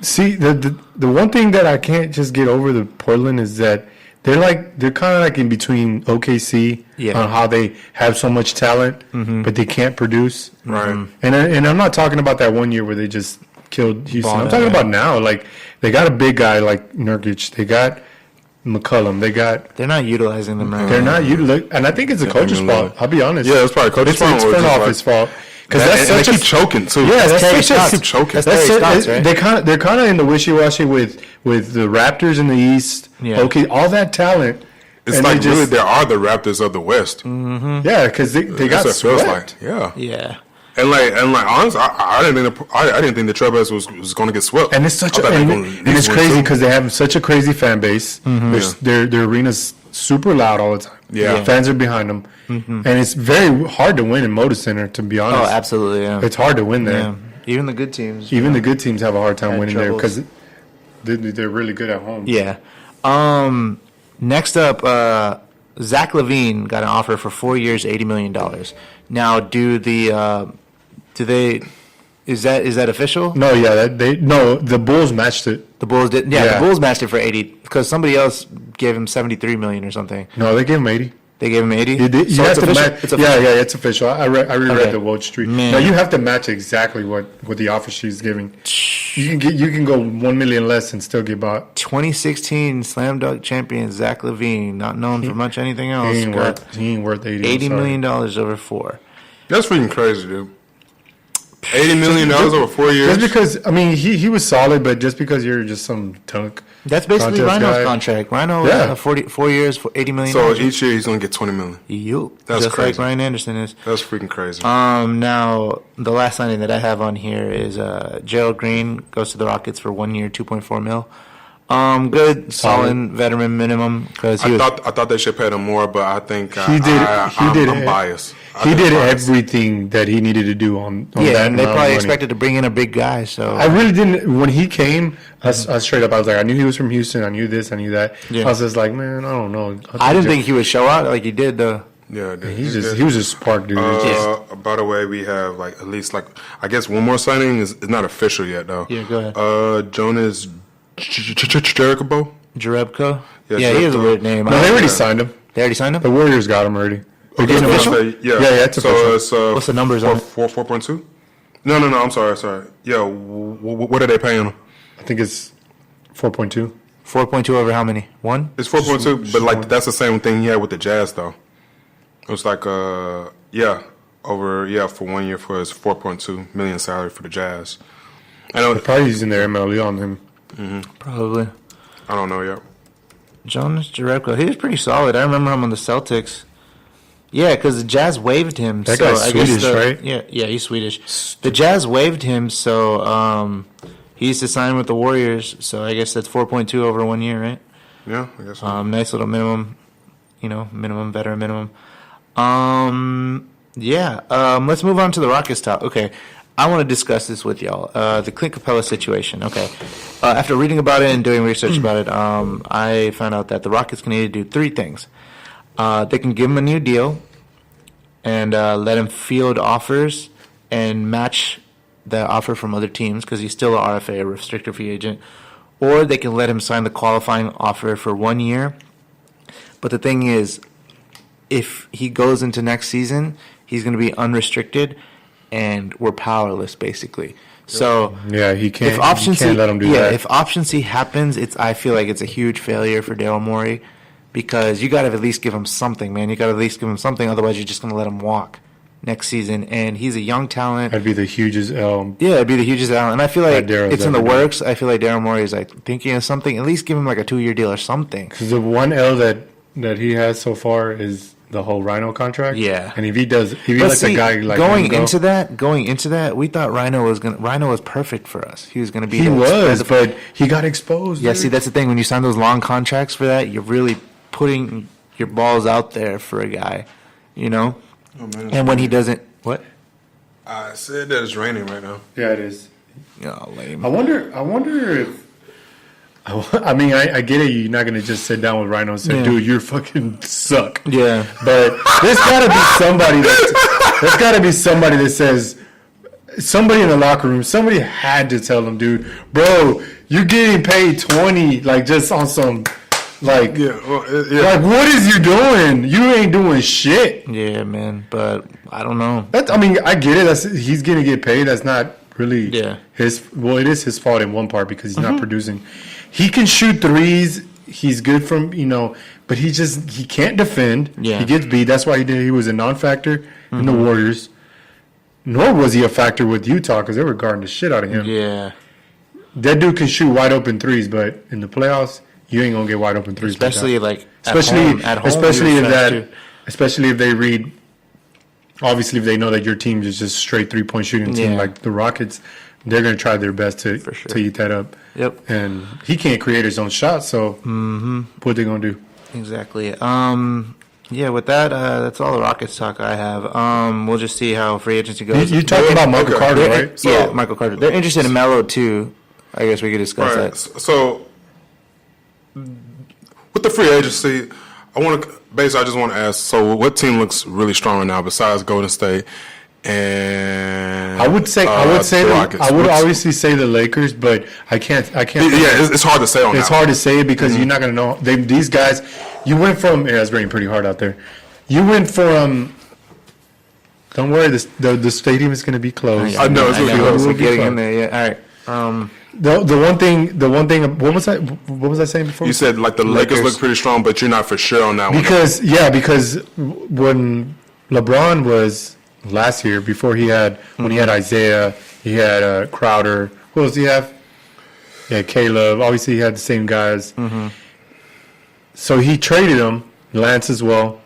See, the one thing that I can't just get over the Portland is that they're kind of like in between OKC on how they have so much talent, but they can't produce. Right. And I'm not talking about that one year where they just killed Houston. I'm talking about now. Like they got a big guy like Nurkic. They got McCollum. They're not utilizing them right. They're not utilizing, and I think it's a coach's fault. I'll be honest. Yeah, it's probably coach's fault. It's front office fault. Because they keep choking too. Yeah, keep choking. Right? They're kind of in the wishy-washy with the Raptors in the East. Yeah. Okay, all that talent. It's like really there are the Raptors of the West. Mm-hmm. Yeah, because they got swept. Yeah. And like honestly, I didn't think the Trailblazers was going to get swept. And it's it's crazy because they have such a crazy fan base. Mm-hmm. Their arena's super loud all the time. Yeah. Fans are behind them. Mm-hmm. And it's very hard to win in Moda Center, to be honest. Oh, absolutely, yeah. It's hard to win there. Yeah. Even the good teams. The good teams have a hard time winning there because they're really good at home. Yeah. Next up, Zach LaVine got an offer for 4 years, $80 million. Now, is that official? No, yeah, the Bulls matched it. The Bulls did. Yeah, the Bulls matched it for 80 because somebody else gave him 73 million or something. No, they gave him 80. They gave him 80. So it's official? Yeah, it's official. I reread the Wall Street. Now you have to match exactly what the offer she's giving. You can go $1 million less and still get about 2016 Slam Dunk champion Zach LaVine, not known for much anything else. He ain't worth 80. $80 million over 4. That's freaking crazy, dude. $80 million over 4 years. Just because, I mean, he was solid, but just because you're just some tunk. That's basically Rhino's contract. Rhino, 4 years for $80 million. So each year he's going to get $20 million. Yup. That's just crazy. Like Ryan Anderson is. That's freaking crazy. Now, the last signing that I have on here is Gerald Green goes to the Rockets for 1 year, $2.4 million. Good, solid veteran minimum. I thought they should pay him more, but I think I'm biased. He did everything that he needed to do on that. And they probably expected to bring in a big guy. So I really didn't. When he came, I straight up, I was like, I knew he was from Houston. I knew this. I knew that. Yeah. I was just like, man, I don't know. I didn't think he would show out like he did, though. Yeah, dude. He was a spark, dude. By the way, we have at least I guess one more signing is not official yet, though. Yeah, go ahead. Jonas Jerebko. Jerebko. Yeah, he has a weird name. No, they already signed him. They already signed him. The Warriors got him already. It's official? Yeah, it's official. So what's the numbers on it? 4.2? No, I'm sorry. Yeah, what are they paying him? I think it's 4.2. 4.2 over how many? 1? It's 4.2, but that's the same thing he had with the Jazz, though. It was for 1 year for his 4.2 million salary for the Jazz. I know they're probably using their MLE on him. Mm-hmm. Probably. I don't know yet. Jonas Jerebko, he was pretty solid. I remember him on the Celtics. Yeah, because the Jazz waived him. That guy's Swedish, right? Yeah, he's Swedish. The Jazz waived him, so He used to sign with the Warriors, so I guess that's 4.2 over 1 year, right? Yeah, I guess so. Nice little minimum, veteran minimum. Let's move on to the Rockets talk. Okay, I want to discuss this with y'all. The Clint Capella situation. Okay, after reading about it and doing research about it, I found out that the Rockets can either do three things. They can give him a new deal and let him field offers and match the offer from other teams because he's still an RFA, a restricted free agent, or they can let him sign the qualifying offer for 1 year. But the thing is, if he goes into next season, he's going to be unrestricted, and we're powerless basically. So yeah, he can't. If option C, let him do that. If option C happens, I feel like it's a huge failure for Daryl Morey because you got to at least give him something, man. You got to at least give him something. Otherwise, you're just going to let him walk next season. And he's a young talent. That'd be the hugest L. Yeah, it'd be the hugest L. And I feel like it's in the done. works. I feel like Daryl Morey is like thinking of something. At least give him like a 2-year deal or something. Because the one L that he has so far is the whole Rhino contract. Yeah. And if he lets a guy like going him go, into that, we thought Rhino was perfect for us. He was going to be. He was, but he got exposed. Yeah, see, that's the thing. When you sign those long contracts for that, you're really putting your balls out there for a guy, Oh, man, and when he doesn't, what? I said that it's raining right now. Yeah, it is. Oh, lame. I wonder if. I mean, I get it. You're not gonna just sit down with Rhino and say, "Dude, you're fucking suck." Yeah, but there's gotta be somebody. There's gotta be somebody that says, somebody in the locker room. Somebody had to tell him, "Dude, bro, you're getting paid 20, like just on some, like, like what is you doing? You ain't doing shit." Yeah, man. But I don't know. I mean, I get it. He's gonna get paid. That's not really his. Well, it is his fault in one part because he's not producing. He can shoot threes. He's good from, but he can't defend. Yeah. He gets beat. That's why he was a non-factor in the Warriors. Nor was he a factor with Utah because they were guarding the shit out of him. Yeah. That dude can shoot wide open threes, but in the playoffs, you ain't gonna get wide open threes. Especially at home, especially if they read. Obviously, if they know that your team is just straight 3-point shooting team like the Rockets, they're going to try their best to eat that up. Yep. And he can't create his own shot, so what are they going to do? Exactly. With that, that's all the Rockets talk I have. We'll just see how free agency goes. You talking about Michael Carter, right? So, Michael Carter. They're interested in Melo, too. I guess we could discuss that. So, with the free agency, I just want to ask, so what team looks really strong right now besides Golden State? And I would obviously say the Lakers, but I can't. Yeah, it's hard to say on that. It's hard to say it because you're not going to know. These guys, you went from. Yeah, it's raining pretty hard out there. You went from. Don't worry, the stadium is going to be closed. I know it's going to be closed. We're getting in there. Yeah. All right. The one thing. What was I saying before? You said like the Lakers look pretty strong, but you're not for sure on that one. Because when LeBron was last year, when he had Isaiah, he had Crowder. Who else did he have? Yeah, Caleb. Obviously, he had the same guys. So he traded him. Lance as well.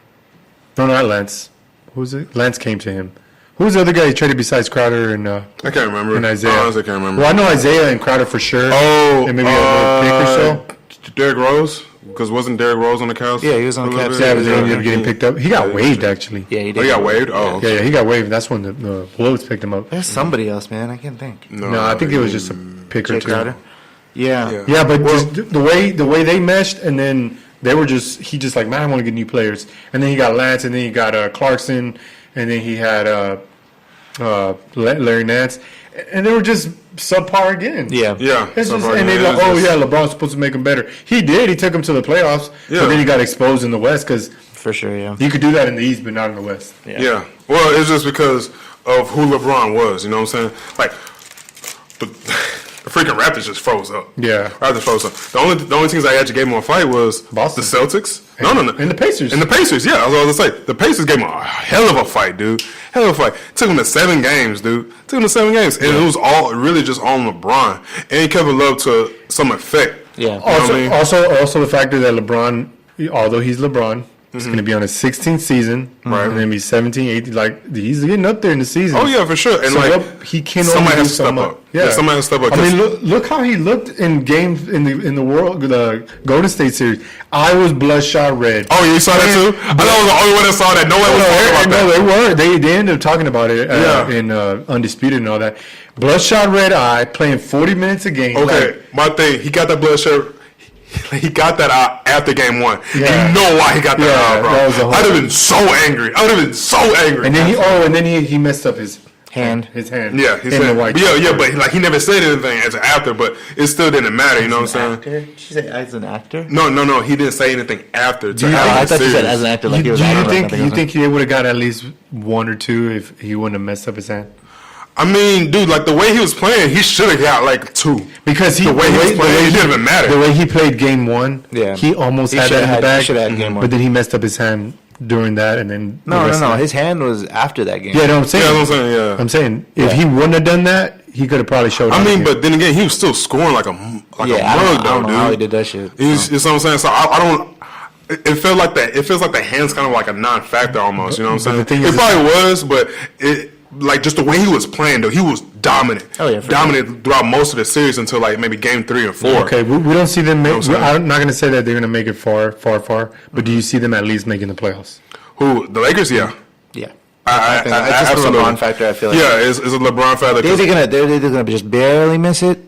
No, not Lance. Who was it? Lance came to him. Who was the other guy he traded besides Crowder and I can't remember. And Isaiah? Honestly, I can't remember. Well, I know Isaiah and Crowder for sure. Oh, and maybe a pick or so. Derrick Rose? Because wasn't Derrick Rose on the Cavs? Yeah, he was on the Cavs. Yeah, but he ended up getting picked up. He got waived, actually. Yeah, he did. Oh, he got waived? Oh, okay. Yeah, he got waived. That's when the Wolves picked him up. There's somebody else, man. I can't think. No, I think it was just a pick or two. Crowder? Yeah. Yeah, but just the way they meshed, and then he just like, man, I want to get new players. And then he got Lance, and then he got Clarkson, and then he had Larry Nance, and they were just subpar again. Yeah. It's just, and they like, LeBron's supposed to make them better. He did. He took them to the playoffs, but then he got exposed in the West because for sure, you could do that in the East, but not in the West. Yeah. Well, it's just because of who LeBron was. You know what I'm saying? Like the freaking Raptors just froze up. Yeah. Raptors froze up. The only teams I actually gave them a fight was Boston. The Celtics. No. And the Pacers. And the Pacers, yeah. I was going to say. The Pacers gave them a hell of a fight, dude. Hell of a fight. Took them to 7 games, dude. And it was all really just on LeBron. And he kept it love to some effect. Yeah. Also the factor that LeBron, although he's LeBron, He's going to be on his 16th season, right? And then be 17, 18. Like he's getting up there in the season. Oh yeah, for sure. And so he can somebody only has to step up. Yeah, somebody has to step up. I mean, look how he looked in games in the Golden State series. I was bloodshot red. Oh, you saw that too? I was the only one that saw that. No one was talking about that. No, they were. They ended up talking about it in Undisputed and all that. Bloodshot red eye, playing 40 minutes a game. Okay, my thing, he got that bloodshot. He got that out after game one. Yeah. You know why he got that out, bro. That I'd have been so angry. And then he messed up his hand. Yeah, he said. But he never said anything as an actor, but it still didn't matter. You know what I'm saying? Did you say as an actor? No. He didn't say anything after. I thought you said as an actor. Like he was. You think he would have got at least one or two if he wouldn't have messed up his hand? I mean, dude, like the way he was playing, he should have got like 2. Because the way he was playing, it didn't even matter. The way he played game 1, he almost had that in the bag. He should have had game 1. But then he messed up his hand during that, and then no. His hand was after that game. Yeah, no, I'm saying. I'm saying if he wouldn't have done that, he could have probably showed. I mean, but then again, he was still scoring like a mug, though, dude. I don't know how he did that shit. You know what I'm saying? So I don't. It felt like that. It feels like the hand's kind of like a non-factor almost. You know what I'm saying? It probably was, but it. Like, just the way he was playing, though, he was dominant. Oh, yeah. Dominant throughout most of the series until, like, maybe game 3 or 4. Okay, we don't see them make... I'm not going to say that they're going to make it far, but do you see them at least making the playoffs? Who? The Lakers? Yeah. Yeah. I think it's just a LeBron factor, I feel like. Yeah, it's a LeBron factor. They're either going to just barely miss it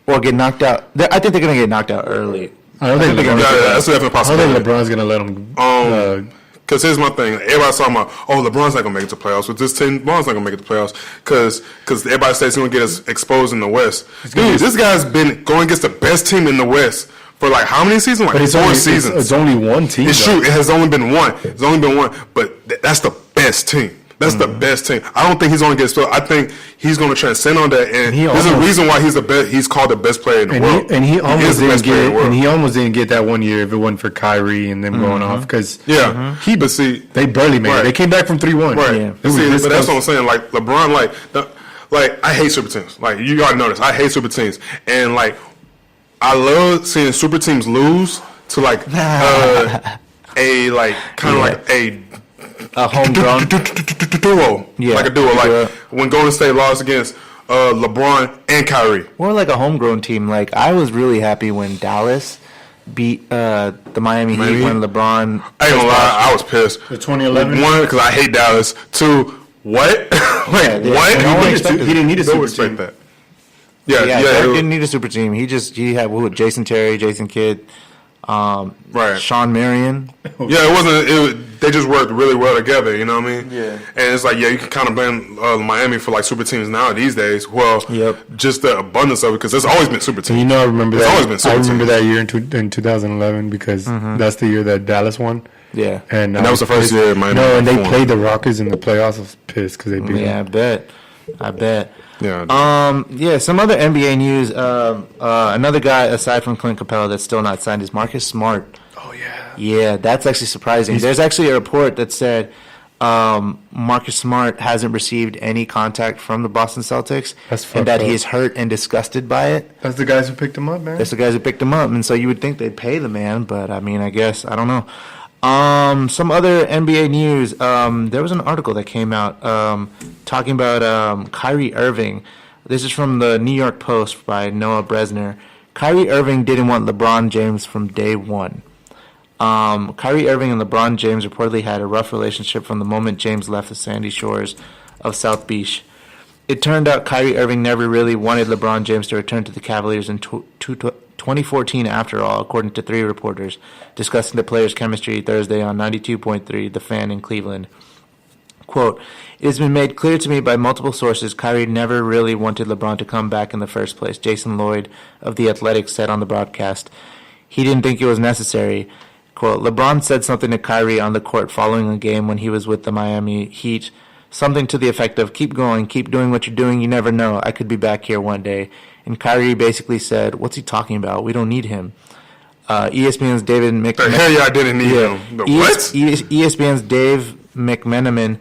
or get knocked out. I think they're going to get knocked out early. I don't think that's definitely a possibility. I don't think LeBron's going to let them... Because here's my thing. Everybody's talking about, LeBron's not going to make it to playoffs. With this team, LeBron's not going to make it to playoffs. Because everybody says he's going to get us exposed in the West. Dude, this guy's been going against the best team in the West for like how many seasons? Like 4 seasons. It's only one team. It's true. It has only been one. It's only been one. But that's the best team. That's the best team. I don't think he's going to get spilled. I think he's going to transcend on that. And there's a reason why he's the best. He's called the best player in the world. He almost didn't get that 1 year if it wasn't for Kyrie and them going off. Because they barely made it. They came back from 3-1. Right. Yeah. But that's what I'm saying. Like LeBron, like I hate super teams. Like you already know this. I hate super teams. And like I love seeing super teams lose to like a homegrown duo. Like a duo. Like when Golden State lost against LeBron and Kyrie. More like a homegrown team. Like I was really happy when Dallas beat the Miami Heat when LeBron. I ain't gonna lie, I was pissed. The 2011 1 because I hate Dallas. 2, what? What? He didn't need a super team. That. Yeah. He didn't need a super team. He had Jason Terry, Jason Kidd. Sean Marion. Yeah, it wasn't. They just worked really well together. You know what I mean? Yeah. And it's like, you can kind of blame Miami for like super teams now these days. Well, just the abundance of it because there's always been super teams. And I remember always been super teams. that year in 2011 because that's the year that Dallas won. Yeah. And that was the first year Miami. No, and they played the Rockets in the playoffs. I was pissed because they beat them. Yeah, I bet. Yeah. Some other NBA news. Another guy aside from Clint Capella that's still not signed is Marcus Smart. Oh yeah. Yeah, that's actually surprising. There's actually a report that said Marcus Smart hasn't received any contact from the Boston Celtics, and that he is hurt and disgusted by it. That's the guys who picked him up, man. That's the guys who picked him up, and so you would think they'd pay the man, but I mean, I guess I don't know. Some other NBA news. There was an article that came out talking about Kyrie Irving. This is from the New York Post by Noah Bresner. Kyrie Irving didn't want LeBron James from day one. Kyrie Irving and LeBron James reportedly had a rough relationship from the moment James left the sandy shores of South Beach. It turned out Kyrie Irving never really wanted LeBron James to return to the Cavaliers in 2014 after all, according to 3 reporters discussing the players' chemistry Thursday on 92.3 The Fan in Cleveland. Quote, "It has been made clear to me by multiple sources Kyrie never really wanted LeBron to come back in the first place," Jason Lloyd of The Athletic said on the broadcast. "He didn't think it was necessary." Quote, "LeBron said something to Kyrie on the court following a game when he was with the Miami Heat. Something to the effect of, keep going, keep doing what you're doing, you never know, I could be back here one day." And Kyrie basically said, "What's he talking about? We don't need him." ESPN's David McMenamin. Hell yeah, I didn't need him. What? ESPN's Dave McMenamin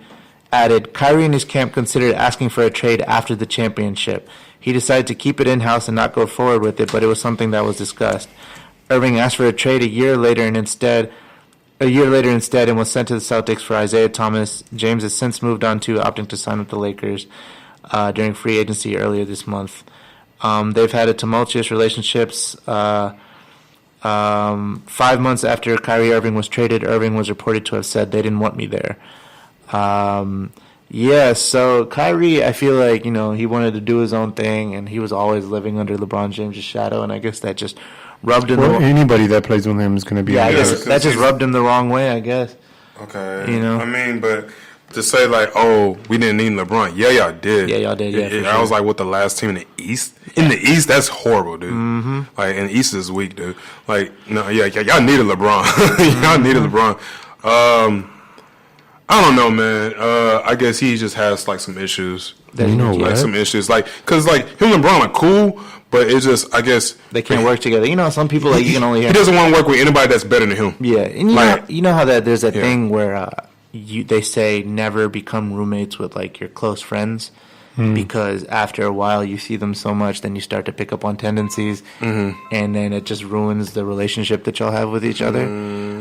added, "Kyrie and his camp considered asking for a trade after the championship. He decided to keep it in-house and not go forward with it, but it was something that was discussed. Irving asked for a trade a year later and instead a year later instead and was sent to the Celtics for Isaiah Thomas. James has since moved on to opting to sign with the Lakers during free agency earlier this month. They've had a tumultuous relationships. 5 months after Kyrie Irving was traded, Irving was reported to have said they didn't want me there. So Kyrie, I feel like, he wanted to do his own thing, and he was always living under LeBron James' shadow, and I guess that just rubbed him. Well, anybody that plays with him is going to be. Yeah, I guess that just rubbed him the wrong way, I guess. Okay. I mean, but to say like, oh, we didn't need LeBron. Yeah, y'all did. Yeah, y'all did. Yeah, sure. I was like, what, the last team in the East? In the East, that's horrible, dude. Mm-hmm. Like, in the East is weak, dude. Like, no, y'all needed LeBron. Y'all needed LeBron. I don't know, man. I guess he just has like some issues. Some issues, like, cause like him and LeBron are cool, but it's just, I guess they can't work together. Some people like you can only. He doesn't want to work with anybody that's better than him. Yeah, and you know how that there's a thing where they say never become roommates with like your close friends. Because after a while you see them so much, then you start to pick up on tendencies, and then it just ruins the relationship that y'all have with each other.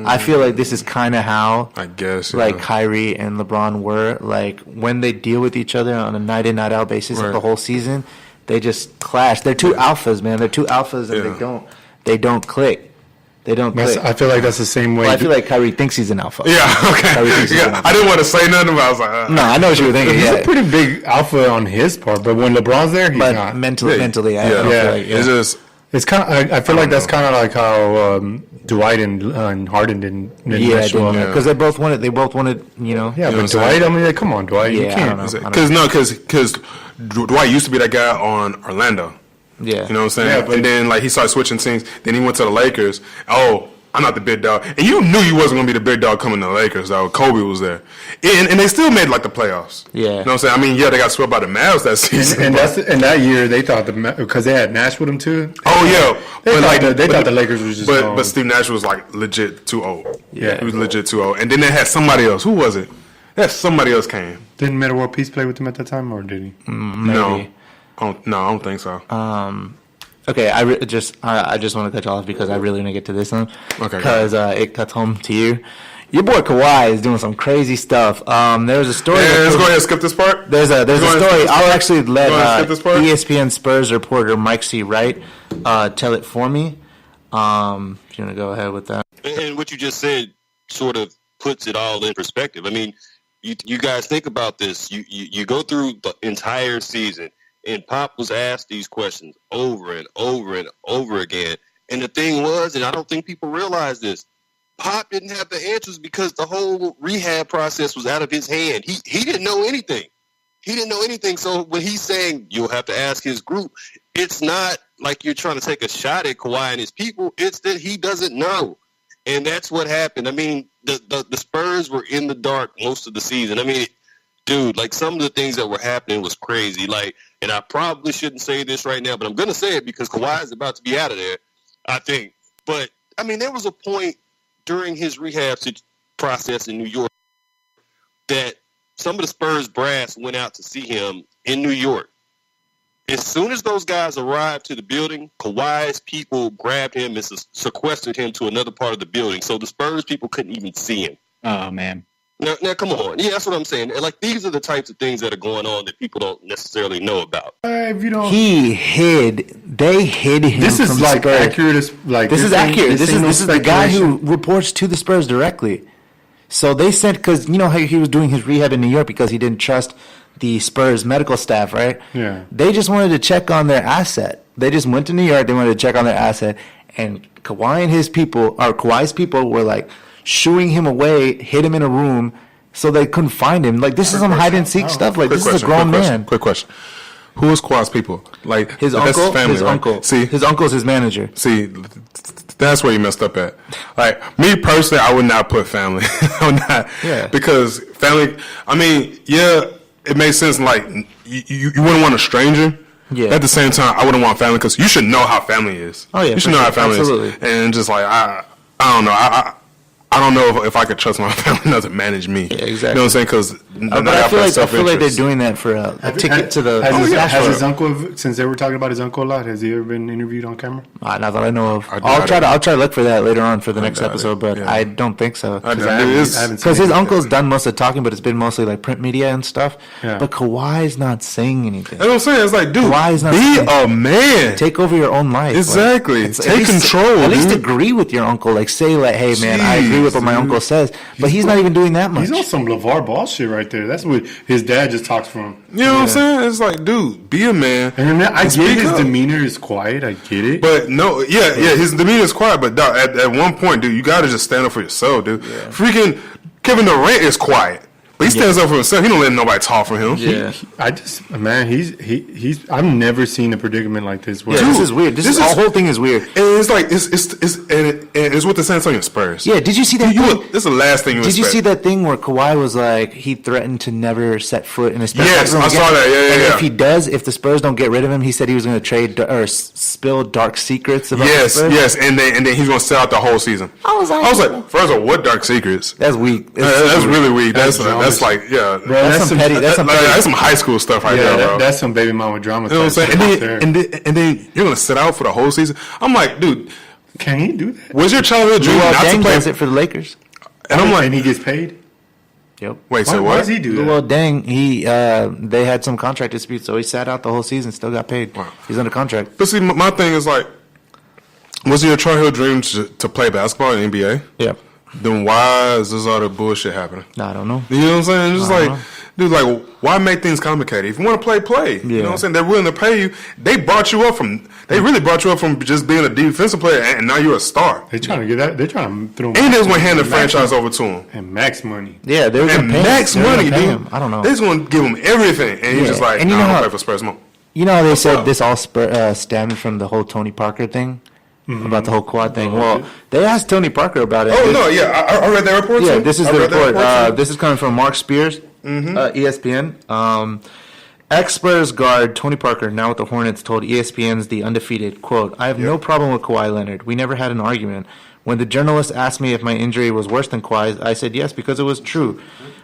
I feel like this is kind of how, I guess, like Kyrie and LeBron were. Like when they deal with each other on a night in, night out basis the whole season, they just clash. They're two alphas, man. They're two alphas, and they don't click. They don't click. I feel like that's the same way. Well, I feel like Kyrie thinks he's an alpha. Yeah, okay. I didn't want to say nothing, but I was like, no, I know what you were thinking. He's a pretty big alpha on his part, but when LeBron's there, he's not. Mentally, I feel like, it's just. It's kind of. I feel like that's kind of like how Dwight and Harden didn't mesh well. Because they both wanted. Yeah, but Dwight. I mean, like, come on, Dwight. You can't. Because Dwight used to be that guy on Orlando. Yeah. You know what I'm saying? And then, like, he started switching teams. Then he went to the Lakers. Oh, I'm not the big dog. And you knew you wasn't going to be the big dog coming to the Lakers, though. Kobe was there. And they still made, like, the playoffs. Yeah. You know what I'm saying? I mean, they got swept by the Mavs that season. And that year, they thought because they had Nash with them, too. They thought the Lakers was just But Steve Nash was, like, legit too old. Yeah. He was legit too old. And then they had somebody else. Who was it? Somebody else came. Didn't Metta World Peace play with them at that time, or did he? No. I don't think so. Okay, I just want to cut you off because I really want to get to this one. Okay. Because it cuts home to you. Your boy Kawhi is doing some crazy stuff. There was a story. Yeah, let's go ahead and skip this part. There's a story. I'll actually let ESPN Spurs reporter Mike C. Wright tell it for me. If you want to go ahead with that. And what you just said sort of puts it all in perspective. I mean, you guys think about this. You go through the entire season, and Pop was asked these questions over and over and over again. And the thing was, and I don't think people realize this, Pop didn't have the answers because the whole rehab process was out of his hand. He didn't know anything. So when he's saying you'll have to ask his group, it's not like you're trying to take a shot at Kawhi and his people. It's that he doesn't know. And that's what happened. I mean, the Spurs were in the dark most of the season. I mean, dude, like some of the things that were happening was crazy. Like, and I probably shouldn't say this right now, but I'm going to say it because Kawhi is about to be out of there, I think. But, I mean, there was a point during his rehab process in New York that some of the Spurs brass went out to see him in New York. As soon as those guys arrived to the building, Kawhi's people grabbed him and sequestered him to another part of the building. So the Spurs people couldn't even see him. Oh, man. Now, come on. Yeah, that's what I'm saying. Like, these are the types of things that are going on that people don't necessarily know about. They hid him. This is from like Spurs. accurate. Like this is accurate. This is the guy who reports to the Spurs directly. So they sent, because you know how he was doing his rehab in New York because he didn't trust the Spurs medical staff, right? Yeah. They just wanted to check on their asset. They just went to New York. They wanted to check on their asset, and Kawhi's people were like shooing him away, hid him in a room, so they couldn't find him. Like, this is some hide and seek stuff. Like, this is a grown man. Quick question. Who is Kawhi's people? Like, his uncle. His family, his right? uncle. See, his uncle's his manager. See, that's where you messed up at. Like, me personally, I would not put family. I would not. Yeah. Because family, I mean, yeah, it makes sense. Like, you wouldn't want a stranger. Yeah. At the same time, I wouldn't want family because you should know how family is. Oh, yeah. You should know how family Absolutely. is. And just like, I don't know. I don't know if I could trust my family enough to manage me. Yeah, exactly. You know what I'm saying? Because I feel like they're doing that for a ticket to the. Has his uncle, since they were talking about his uncle a lot, has he ever been interviewed on camera? Not that I know of. I'll try to look for that later on for the next episode, but I don't think so. Because his uncle's done most of the talking, but it's been mostly like print media and stuff. Yeah. But Kawhi's not saying anything. That's what I'm saying. It's like, dude, Kawhi's not be a man. Take over your own life. Exactly. Take control. At least agree with your uncle. Like say, like, hey man, I agree with what my uncle says. But he's not even doing that much. He's on some LeVar Ball shit right there. That's what his dad just talks for him. You know what I'm saying? It's like, dude, be a man. And I get his demeanor is quiet. I get it. But no, his demeanor is quiet. But dog, at one point, dude, you got to just stand up for yourself, dude. Yeah. Freaking Kevin Durant is quiet. But he stands up for himself. He don't let nobody talk for him. Yeah, he's. I've never seen a predicament like this. Dude, this is weird. This whole thing is weird. And it's like it's with the San Antonio Spurs. Yeah, did you see that? This is the last thing. Did you see that thing where Kawhi was like he threatened to never set foot in a Spurs? Yes, I saw that. Yeah. If he does, if the Spurs don't get rid of him, he said he was going to trade or spill dark secrets about the Spurs. Yes, and then he's going to sell out the whole season. I was like, first of all, what dark secrets? That's weak. That's really weak. That's like, yeah. Bro, that's some petty. That's some high school stuff right there, bro. That's some baby mama drama. You know what I'm saying? And then you're gonna sit out for the whole season. I'm like, dude, can he do that? Was your childhood dream not to play? Does it for the Lakers? And I'm like, and he gets paid. Yep. Wait, so what? Why does he do that? Well, dang, they had some contract dispute, so he sat out the whole season, still got paid. Wow. He's under contract. But see, my thing is like, was it your childhood dream to play basketball in the NBA? Yep. Then why is this all the bullshit happening? I don't know. You know what I'm saying? It's just like, dude, like, why make things complicated? If you want to play. Yeah. You know what I'm saying? They're willing to pay you. They really brought you up from just being a defensive player, and now you're a star. They're trying to get that. They're trying to throw. And they just want to hand the franchise over to him. And max money. Yeah, they were going to pay max money, dude. I don't know. They just want to give him everything, and he's just like, and I don't play for Spurs more. You know how they said this all stemmed from the whole Tony Parker thing? About the whole quad thing. Well, they asked Tony Parker about it. Oh, no, yeah. I read that report, too. Yeah, this is the report. This is coming from Mark Spears, ESPN. Ex-Spurs guard Tony Parker, now with the Hornets, told ESPN's The Undefeated, quote, I have no problem with Kawhi Leonard. We never had an argument. When the journalist asked me if my injury was worse than Kawhi's, I said yes because it was true.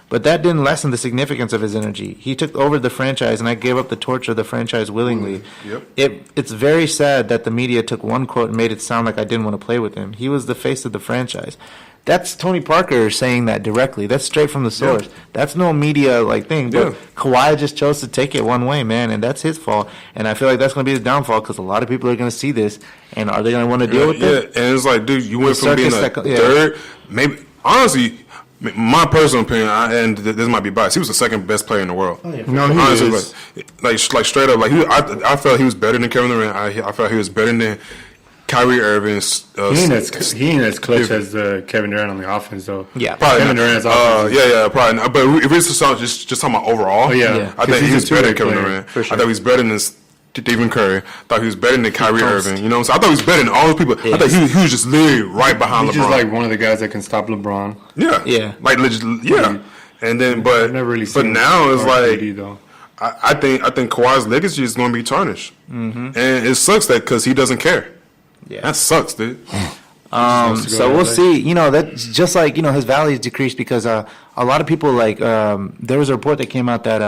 But that didn't lessen the significance of his energy. He took over the franchise, and I gave up the torch of the franchise willingly. Yep. It's very sad that the media took one quote and made it sound like I didn't want to play with him. He was the face of the franchise. That's Tony Parker saying that directly. That's straight from the source. Yeah. That's no media thing. But Kawhi just chose to take it one way, man, and that's his fault. And I feel like that's going to be his downfall because a lot of people are going to see this, and are they going to want to deal with it? Yeah, and it's like, dude, you went from being a third, maybe honestly. My personal opinion, and this might be biased, he was the second best player in the world. Oh, yeah. No, he honestly, is. Like straight up, I felt he was better than Kevin Durant. I felt he was better than Kyrie Irving. He ain't as clutch as Kevin Durant on the offense, though. Yeah, probably Kevin Durant's offense. Probably not. But if it's just talking about overall, I think he was better than Kevin Durant. Sure. I thought he was better than Stephen Curry. Thought he was better than Kyrie Irving. You know what I'm saying? I thought he was better than all those people. I thought he was just literally right behind LeBron. He's just like one of the guys that can stop LeBron. Yeah. Like legit. Yeah. And then, but I've never really seen now it's like though. I think Kawhi's legacy is going to be tarnished, and it sucks because he doesn't care. Yeah, that sucks, dude. So we'll see. You know, that's just like his value is decreased because a lot of people there was a report that came out that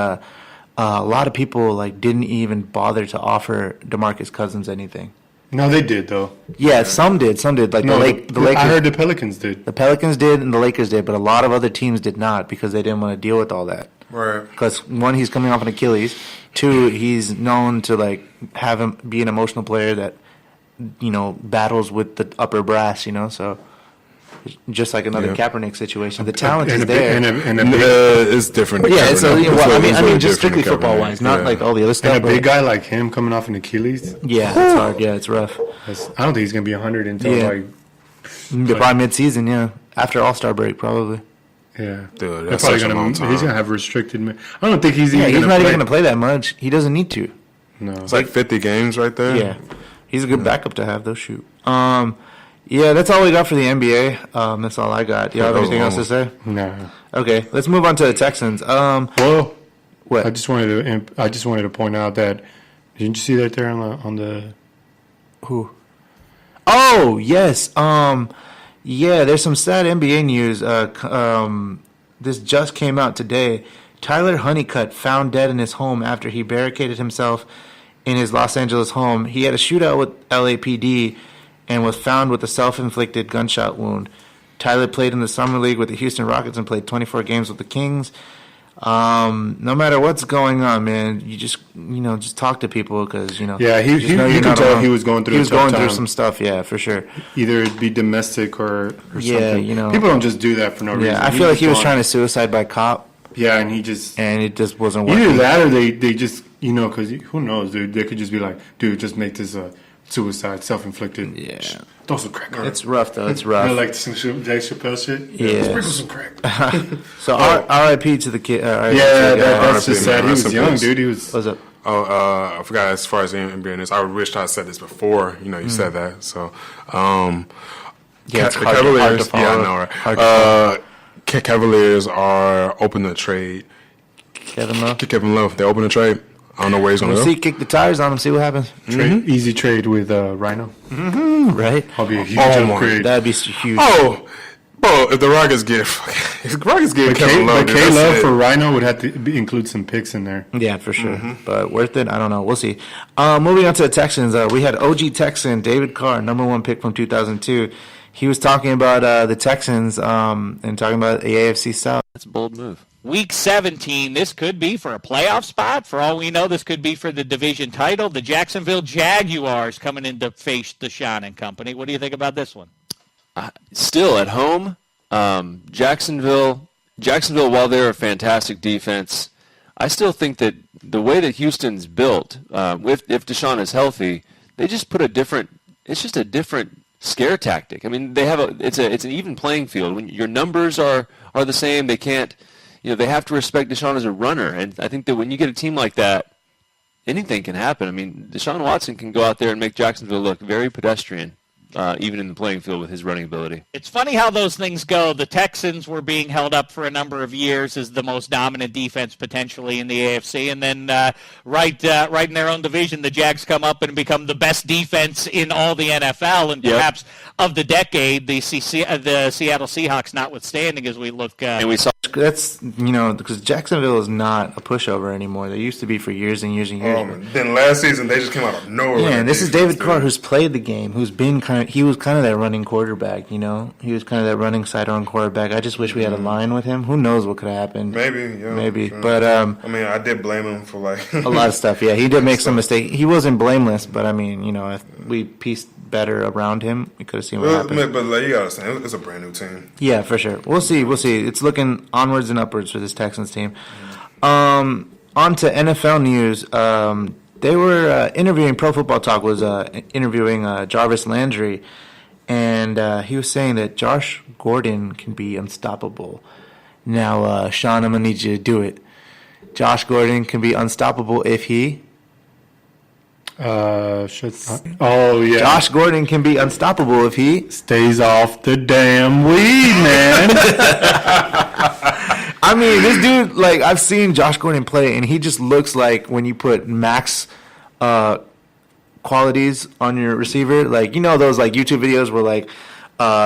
a lot of people didn't even bother to offer DeMarcus Cousins anything. No, they did though. Yeah, some did. The Lakers. I heard the Pelicans did. The Pelicans did, and the Lakers did, but a lot of other teams did not because they didn't want to deal with all that. Right. Because one, he's coming off an Achilles. Two, he's known to have him be an emotional player that battles with the upper brass. So. Just like another Kaepernick situation, the talent is there, and it's different. Yeah, so I mean, just strictly football wise, not like all the other stuff. And a big guy like him coming off an Achilles, yeah, it's hard. Yeah, it's rough. I don't think he's gonna be 100 until probably mid-season. Yeah, after All-Star break, probably. Yeah, dude, that's probably he's gonna have restricted. I don't think he's even. He's not even gonna play that much. He doesn't need to. No, it's like 50 games right there. Yeah, he's a good backup to have. Though, shoot. Yeah, that's all we got for the NBA. That's all I got. Do you have anything else to say? No. Okay, let's move on to the Texans. Well, what? I just wanted to point out that didn't you see that there on the who? Oh yes. Yeah, there's some sad NBA news. This just came out today. Tyler Honeycutt found dead in his home after he barricaded himself in his Los Angeles home. He had a shootout with LAPD and was found with a self-inflicted gunshot wound. Tyler played in the Summer League with the Houston Rockets and played 24 games with the Kings. No matter what's going on, man, you just talk to people because Yeah, you can tell he was going through. He was going through some stuff. Yeah, for sure. Either it be domestic or yeah, something. People don't just do that for no reason. Yeah, I feel like he was trying to suicide by cop. Yeah, and it just wasn't working. Either that or they just because who knows, dude? They could just be like, dude, just make this a suicide, self-inflicted. Yeah. Throw some crack on it. It's rough, though. It's rough. Like some Dave Chappelle shit? Yeah. Sprinkle some crack. So, R.I.P. to the kid. That's just sad. He was young, dude. He was... What's up? I forgot as far as the NBA is. I wish I said this before. You said that. So, it's the hard Cavaliers. to follow. Yeah, I know, right? Cavaliers are open to trade. Kevin Love. They open to trade. I don't know where he's going to go. Kick the tires on him, see what happens. Easy trade with Rhino. Right? I'll be a huge upgrade. That'd be huge. Oh, bro, if the Rockets get Kevin Love, K-Love for Rhino would have to include some picks in there. Yeah, for sure. But worth it? I don't know. We'll see. Moving on to the Texans, we had OG Texan David Carr, number 1 pick from 2002. He was talking about the Texans and talking about the AFC South. That's a bold move. Week 17, this could be for a playoff spot. For all we know, this could be for the division title. The Jacksonville Jaguars coming in to face Deshaun and company. What do you think about this one? Still at home, Jacksonville, while they're a fantastic defense, I still think that the way that Houston's built, if Deshaun is healthy, they just put it's just a different scare tactic. I mean, it's an even playing field. When your numbers are the same, they can't, they have to respect Deshaun as a runner. And I think that when you get a team like that, anything can happen. I mean, Deshaun Watson can go out there and make Jacksonville look very pedestrian, even in the playing field with his running ability. It's funny how those things go. The Texans were being held up for a number of years as the most dominant defense potentially in the AFC, and then right in their own division, the Jags come up and become the best defense in all the NFL, and perhaps of the decade, the Seattle Seahawks notwithstanding, as we look. And we saw that's because Jacksonville is not a pushover anymore. They used to be for years and years and years. Then last season they just came out of nowhere. Yeah, and this is David Carr, who's played the game, who's been he was kind of that running quarterback. He was kind of that running sidearm quarterback. I just wish we had a line with him. Who knows what could have happened? Maybe. Sure. But I mean, I did blame him for a lot of stuff. Yeah, he did make some mistakes. He wasn't blameless, but I mean, if we pieced better around him, we could have seen what happened. But you gotta understand, it's a brand new team. Yeah, for sure. We'll see. It's looking onwards and upwards for this Texans team. On to NFL news. They were interviewing. Pro Football Talk was interviewing Jarvis Landry, and he was saying that Josh Gordon can be unstoppable. Now, Sean, I'm gonna need you to do it. Josh Gordon can be unstoppable if he. Josh Gordon can be unstoppable if he stays off the damn weed, man. I mean, this dude, I've seen Josh Gordon play, and he just looks like when you put max qualities on your receiver, those YouTube videos where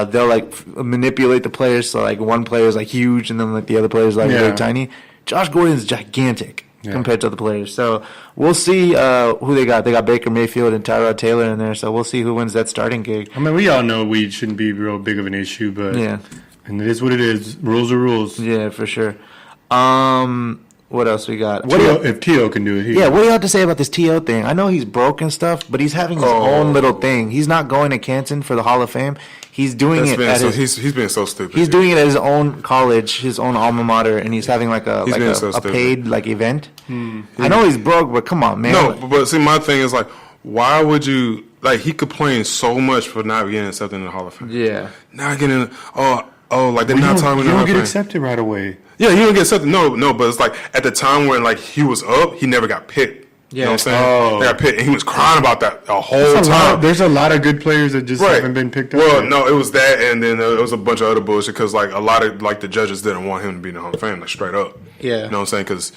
they'll manipulate the players, so one player is huge, and then the other player is really tiny. Josh Gordon's gigantic. Compared to other players. So we'll see who they got. They got Baker Mayfield and Tyrod Taylor in there, so we'll see who wins that starting gig. I mean, we all know weed shouldn't be real big of an issue, but and it is what it is. Rules are rules. Yeah, for sure. What else we got? If T.O. can do it, what do you have to say about this T.O. thing? I know he's broke and stuff, but he's having his own little thing. He's not going to Canton for the Hall of Fame. He's doing it at he's being so stupid. He's doing it at his own college, his own alma mater, and he's having a paid event. I know he's broke, but come on, man. No, but see, my thing is why would you he complains so much for not getting accepted in the Hall of Fame? Yeah, not getting they're not talking. You don't get accepted right away. Yeah, he don't get accepted. No, but it's at the time when he was up, he never got picked. You know what I'm saying? They got picked, and he was crying about that the whole time. There's a lot of good players that just haven't been picked up. Well, no, it was that, and then there was a bunch of other bullshit because a lot of the judges didn't want him to be in the Hall of Fame, straight up. Yeah. You know what I'm saying? Because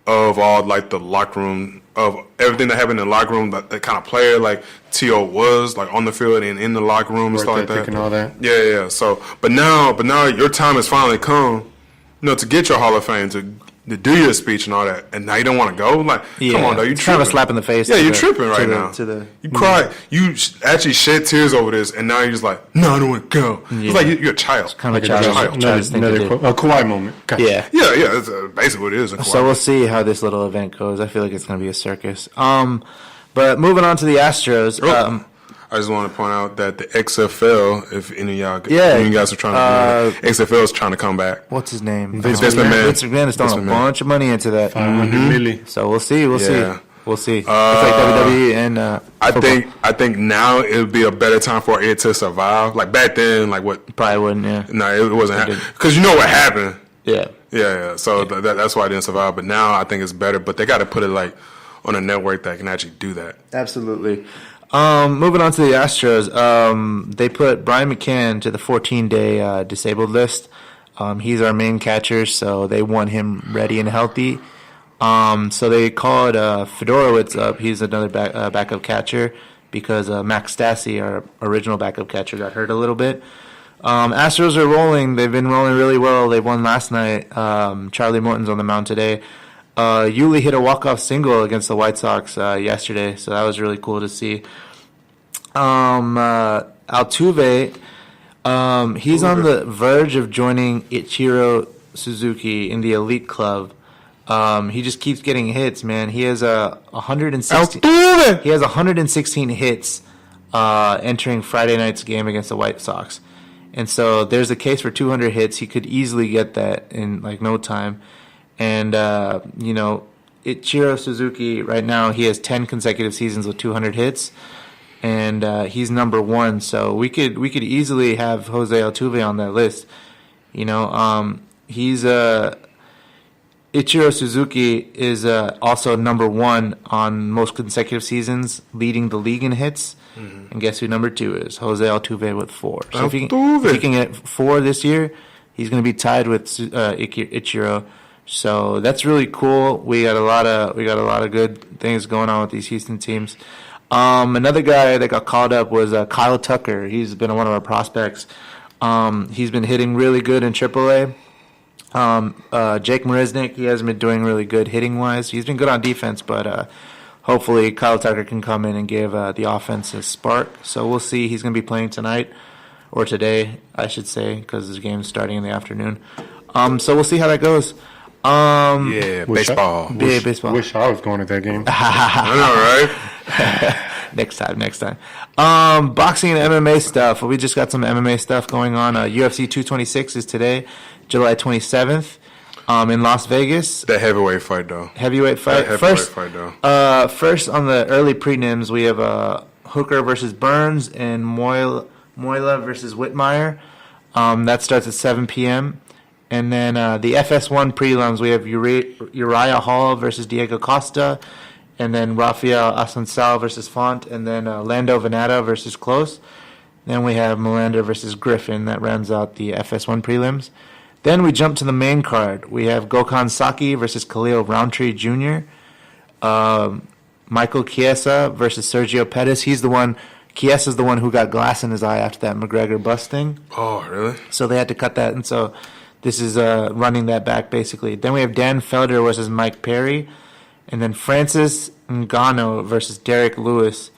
of all like the locker room of everything that happened in the locker room, that kind of player like T.O. was like on the field and in the locker room and stuff like that. And all that. Yeah. So, but now your time has finally come, to get your Hall of Fame, to do your speech and all that, and now you don't want to go. Like, come on, though, you it's tripping. kind of a slap in the face. Yeah, you're tripping right now. You cry, you actually shed tears over this, and now you're just like, no, I don't want to go. Yeah. It's like you're a child. It's kind of like a child. A Kawhi moment. Okay. Yeah. That's basically what it is. So we'll see how this little event goes. I feel like it's going to be a circus. But moving on to the Astros. I just want to point out that the XFL, if any of you guys are trying to, XFL is trying to come back. What's his name? Vince McMahon. Vince McMahon is throwing a bunch of money into that. $500 million. So we'll see. We'll see. It's like WWE and I think now it would be a better time for it to survive. Like back then, like what? Probably wouldn't. Yeah. No, it wasn't happening because you know what happened. Yeah. So that's why it didn't survive. But now I think it's better. But they got to put it like on a network that can actually do that. Absolutely. Moving on to the Astros, they put Brian McCann to the 14-day disabled list. He's our main catcher, so they want him ready and healthy. So they called Fedorowicz up. He's another backup catcher because Max Stassi, our original backup catcher, got hurt a little bit. Astros are rolling. They've been rolling really well. They won last night. Charlie Morton's on the mound today. Yuli hit a walk-off single against the White Sox yesterday, so that was really cool to see. Altuve, he's on the verge of joining Ichiro Suzuki in the elite club. He just keeps getting hits, man. He has 116. He has 116 hits entering Friday night's game against the White Sox, and so there's a case for 200 hits. He could easily get that in like no time. And, Ichiro Suzuki, right now, he has 10 consecutive seasons with 200 hits. And he's number one. So we could easily have Jose Altuve on that list. He's Ichiro Suzuki is also number one on most consecutive seasons, leading the league in hits. Mm-hmm. And guess who number two is? Jose Altuve with 4. So if he can get 4 this year, he's going to be tied with Ichiro. So that's really cool. We got a lot of good things going on with these Houston teams. Another guy that got called up was Kyle Tucker. He's been one of our prospects. He's been hitting really good in AAA. Jake Marisnik, he hasn't been doing really good hitting wise. He's been good on defense, but hopefully Kyle Tucker can come in and give the offense a spark. So we'll see. He's going to be playing tonight or today, I should say, because this game's starting in the afternoon. So we'll see how that goes. Baseball. Baseball. Wish I was going to that game. I know, right? Next time. Boxing and MMA stuff. We just got some MMA stuff going on. UFC 226 is today, July 27th, in Las Vegas. That heavyweight fight, though. First on the early prelims, we have Hooker versus Burns and Moyla versus Whitmire. That starts at 7 p.m. And then the FS1 prelims, we have Uriah Hall versus Diego Costa, and then Rafael Asuncao versus Font, and then Lando Venata versus Close. Then we have Melander versus Griffin. That rounds out the FS1 prelims. Then we jump to the main card. We have Gokhan Saki versus Khalil Roundtree Jr., Michael Chiesa versus Sergio Pettis. Chiesa's the one who got glass in his eye after that McGregor bust thing. Oh, really? So they had to cut that, and so this is running that back, basically. Then we have Dan Felder versus Mike Perry. And then Francis Ngannou versus Derek Lewis.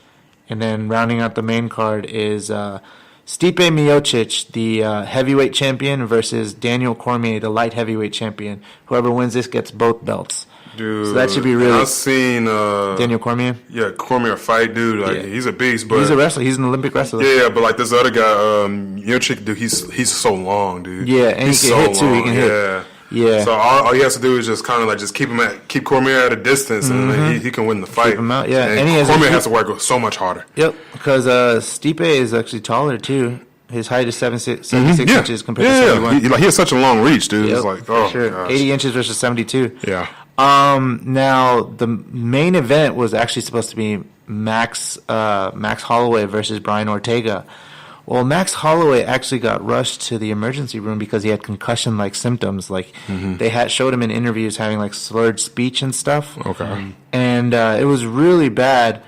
And then rounding out the main card is Stipe Miocic, the heavyweight champion, versus Daniel Cormier, the light heavyweight champion. Whoever wins this gets both belts. Dude, so that should be really. I've seen Daniel Cormier. Yeah, Cormier fight, dude. Like he's a beast, but he's a wrestler. He's an Olympic wrestler. Yeah, but like this other guy, Miocic, dude, he's so long, dude. Yeah, and he's he can hit too. He can hit. Yeah. So all he has to do is just kind of like just keep Cormier at a distance, and he can win the fight. Keep him out, yeah. And Cormier has to work so much harder. Yep, because Stipe is actually taller too. His height is 76 inches compared to 71. He has such a long reach, dude. Yep, it's like, oh, sure. gosh. 80 inches versus 72. Yeah. Now the main event was actually supposed to be Max Holloway versus Brian Ortega. Well, Max Holloway actually got rushed to the emergency room because he had concussion-like symptoms. Like they had showed him in interviews having like slurred speech and stuff. Okay. And it was really bad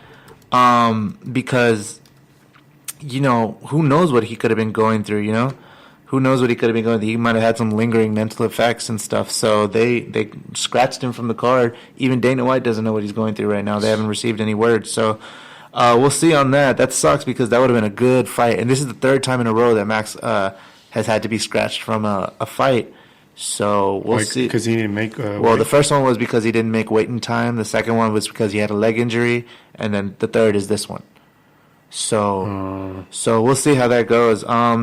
because, you know, who knows what he could have been going through, you know? Who knows what he could have been going through? He might have had some lingering mental effects and stuff. So they scratched him from the card. Even Dana White doesn't know what he's going through right now. They haven't received any word. So we'll see on that. That sucks because that would have been a good fight. And this is the third time in a row that Max has had to be scratched from a fight. So we'll see. Because he didn't make well, the first one was because he didn't make weight in time. The second one was because he had a leg injury. And then the third is this one. So we'll see how that goes.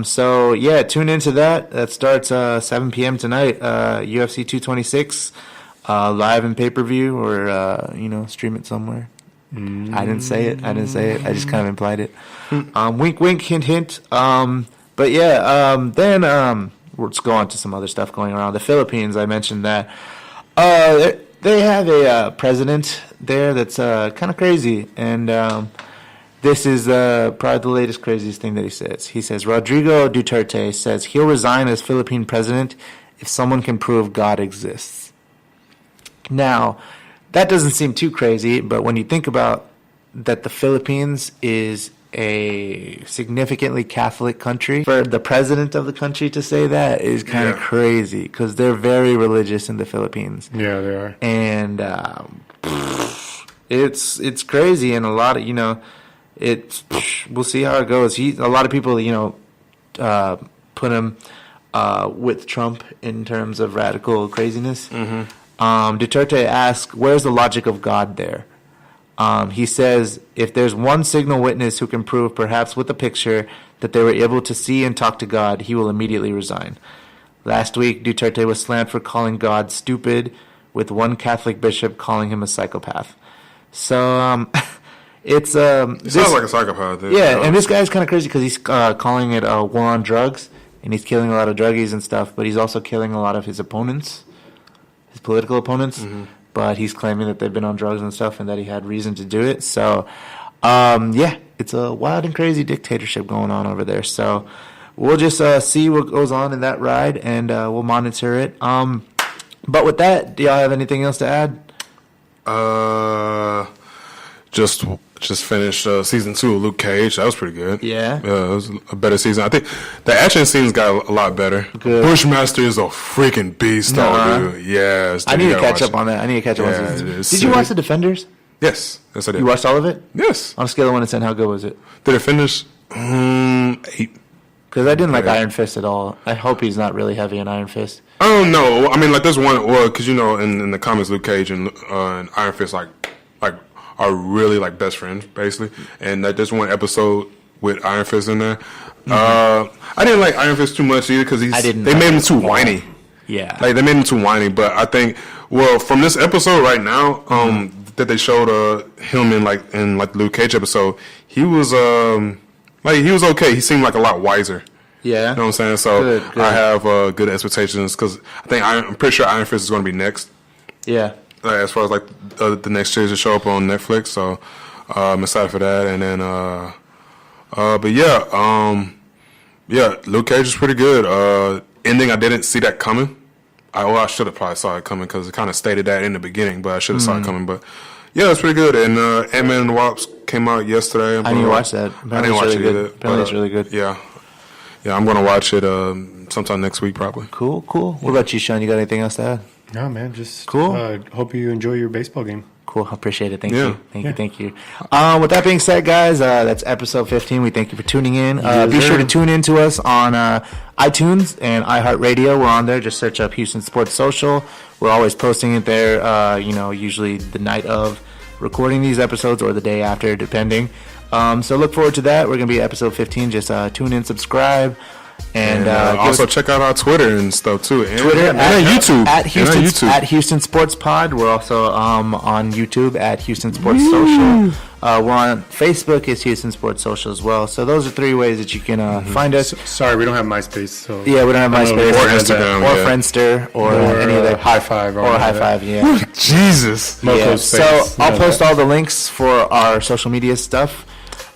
So yeah, tune into that. That starts 7 p.m. tonight. UFC 226, live in pay-per-view, or you know, stream it somewhere. I didn't say it. I just kind of implied it. Wink, wink, hint, hint. But yeah, then let's go on to some other stuff going around. The Philippines, I mentioned that. They have a president there that's kind of crazy, and this is probably the latest craziest thing that he says. He says, Rodrigo Duterte says he'll resign as Philippine president if someone can prove God exists. Now, that doesn't seem too crazy, but when you think about that the Philippines is a significantly Catholic country, for the president of the country to say that is kind of crazy because they're very religious in the Philippines. Yeah, they are. And it's crazy, and a lot of, you know, we'll see how it goes. A lot of people, you know, put him with Trump in terms of radical craziness. Duterte asks, where's the logic of God there? He says, if there's one signal witness who can prove, perhaps with a picture, that they were able to see and talk to God, he will immediately resign. Last week, Duterte was slammed for calling God stupid, with one Catholic bishop calling him a psychopath. So, it sounds like a psychopath. Yeah, and this guy's kind of crazy because he's calling it a war on drugs, and he's killing a lot of druggies and stuff, but he's also killing a lot of his opponents, his political opponents. But he's claiming that they've been on drugs and stuff and that he had reason to do it. So, yeah, it's a wild and crazy dictatorship going on over there. So we'll just see what goes on in that ride, and we'll monitor it. But with that, do y'all have anything else to add? Just finished season 2 of Luke Cage. That was pretty good. Yeah? It was a better season. I think the action scenes got a lot better. Good. Bushmaster is a freaking beast, dude. Yes. I need to catch up on that. On season 2. Did you watch The Defenders? Yes. Yes, I did. You watched all of it? Yes. On a scale of 1 to 10, how good was it? The Defenders, 8. Because I didn't like Iron Fist at all. I hope he's not really heavy in Iron Fist. Oh, no. I mean, like, there's one, because, you know, in the comics, Luke Cage and Iron Fist, like are really like best friends basically, and like there's one episode with Iron Fist in there. I didn't like Iron Fist too much either because they made him too whiny. Yeah, like they made him too whiny. But I think, well, from this episode right now, that they showed him in the Luke Cage episode, he was he was okay. He seemed like a lot wiser. Yeah, you know what I'm saying. So good. I have good expectations because I'm pretty sure Iron Fist is going to be next. Yeah. As far as like the next series to show up on Netflix, so I'm excited for that. And then, but yeah, Luke Cage is pretty good. Ending, I didn't see that coming. I should have probably saw it coming because it kind of stated that in the beginning, but I should have saw it coming. But yeah, it's pretty good. And Ant-Man and the Wasp came out yesterday. I didn't watch that. I didn't watch it either. Apparently, it's really good. Yeah, I'm gonna watch it sometime next week probably. Cool. What about you, Sean? You got anything else to add? No, man, just cool. Hope you enjoy your baseball game. Cool, I appreciate it. Thank you. With that being said, guys, that's episode 15. We thank you for tuning in. Be sure to tune in to us on iTunes and iHeartRadio. We're on there. Just search up Houston Sports Social. We're always posting it there, usually the night of recording these episodes or the day after, depending. So look forward to that. We're going to be at episode 15. Just tune in, subscribe. And also check out our Twitter and stuff too. And Twitter and YouTube at Houston Sports Pod. We're also on YouTube at Houston Sports Social. We're on Facebook as Houston Sports Social as well. So those are 3 ways that you can find us. Sorry, we don't have MySpace. So yeah, we don't have MySpace or Instagram or Friendster or any other High Five or High Five. Yeah, Jesus. Yeah. So I'll post all the links for our social media stuff.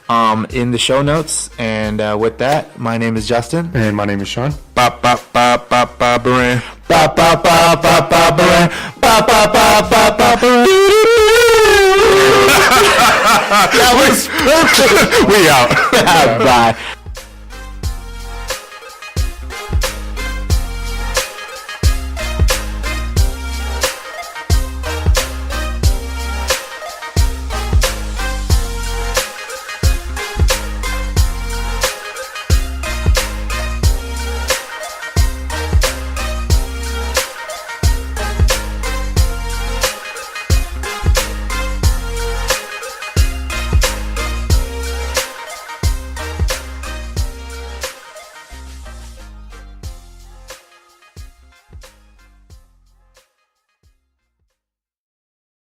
in the show notes. And with that, my name is Justin. And my name is Sean. Ba ba ba ba ba Baran. Ba ba ba ba ba Baran. Ba ba ba ba ba Baran. That was perfect. We out. Bye.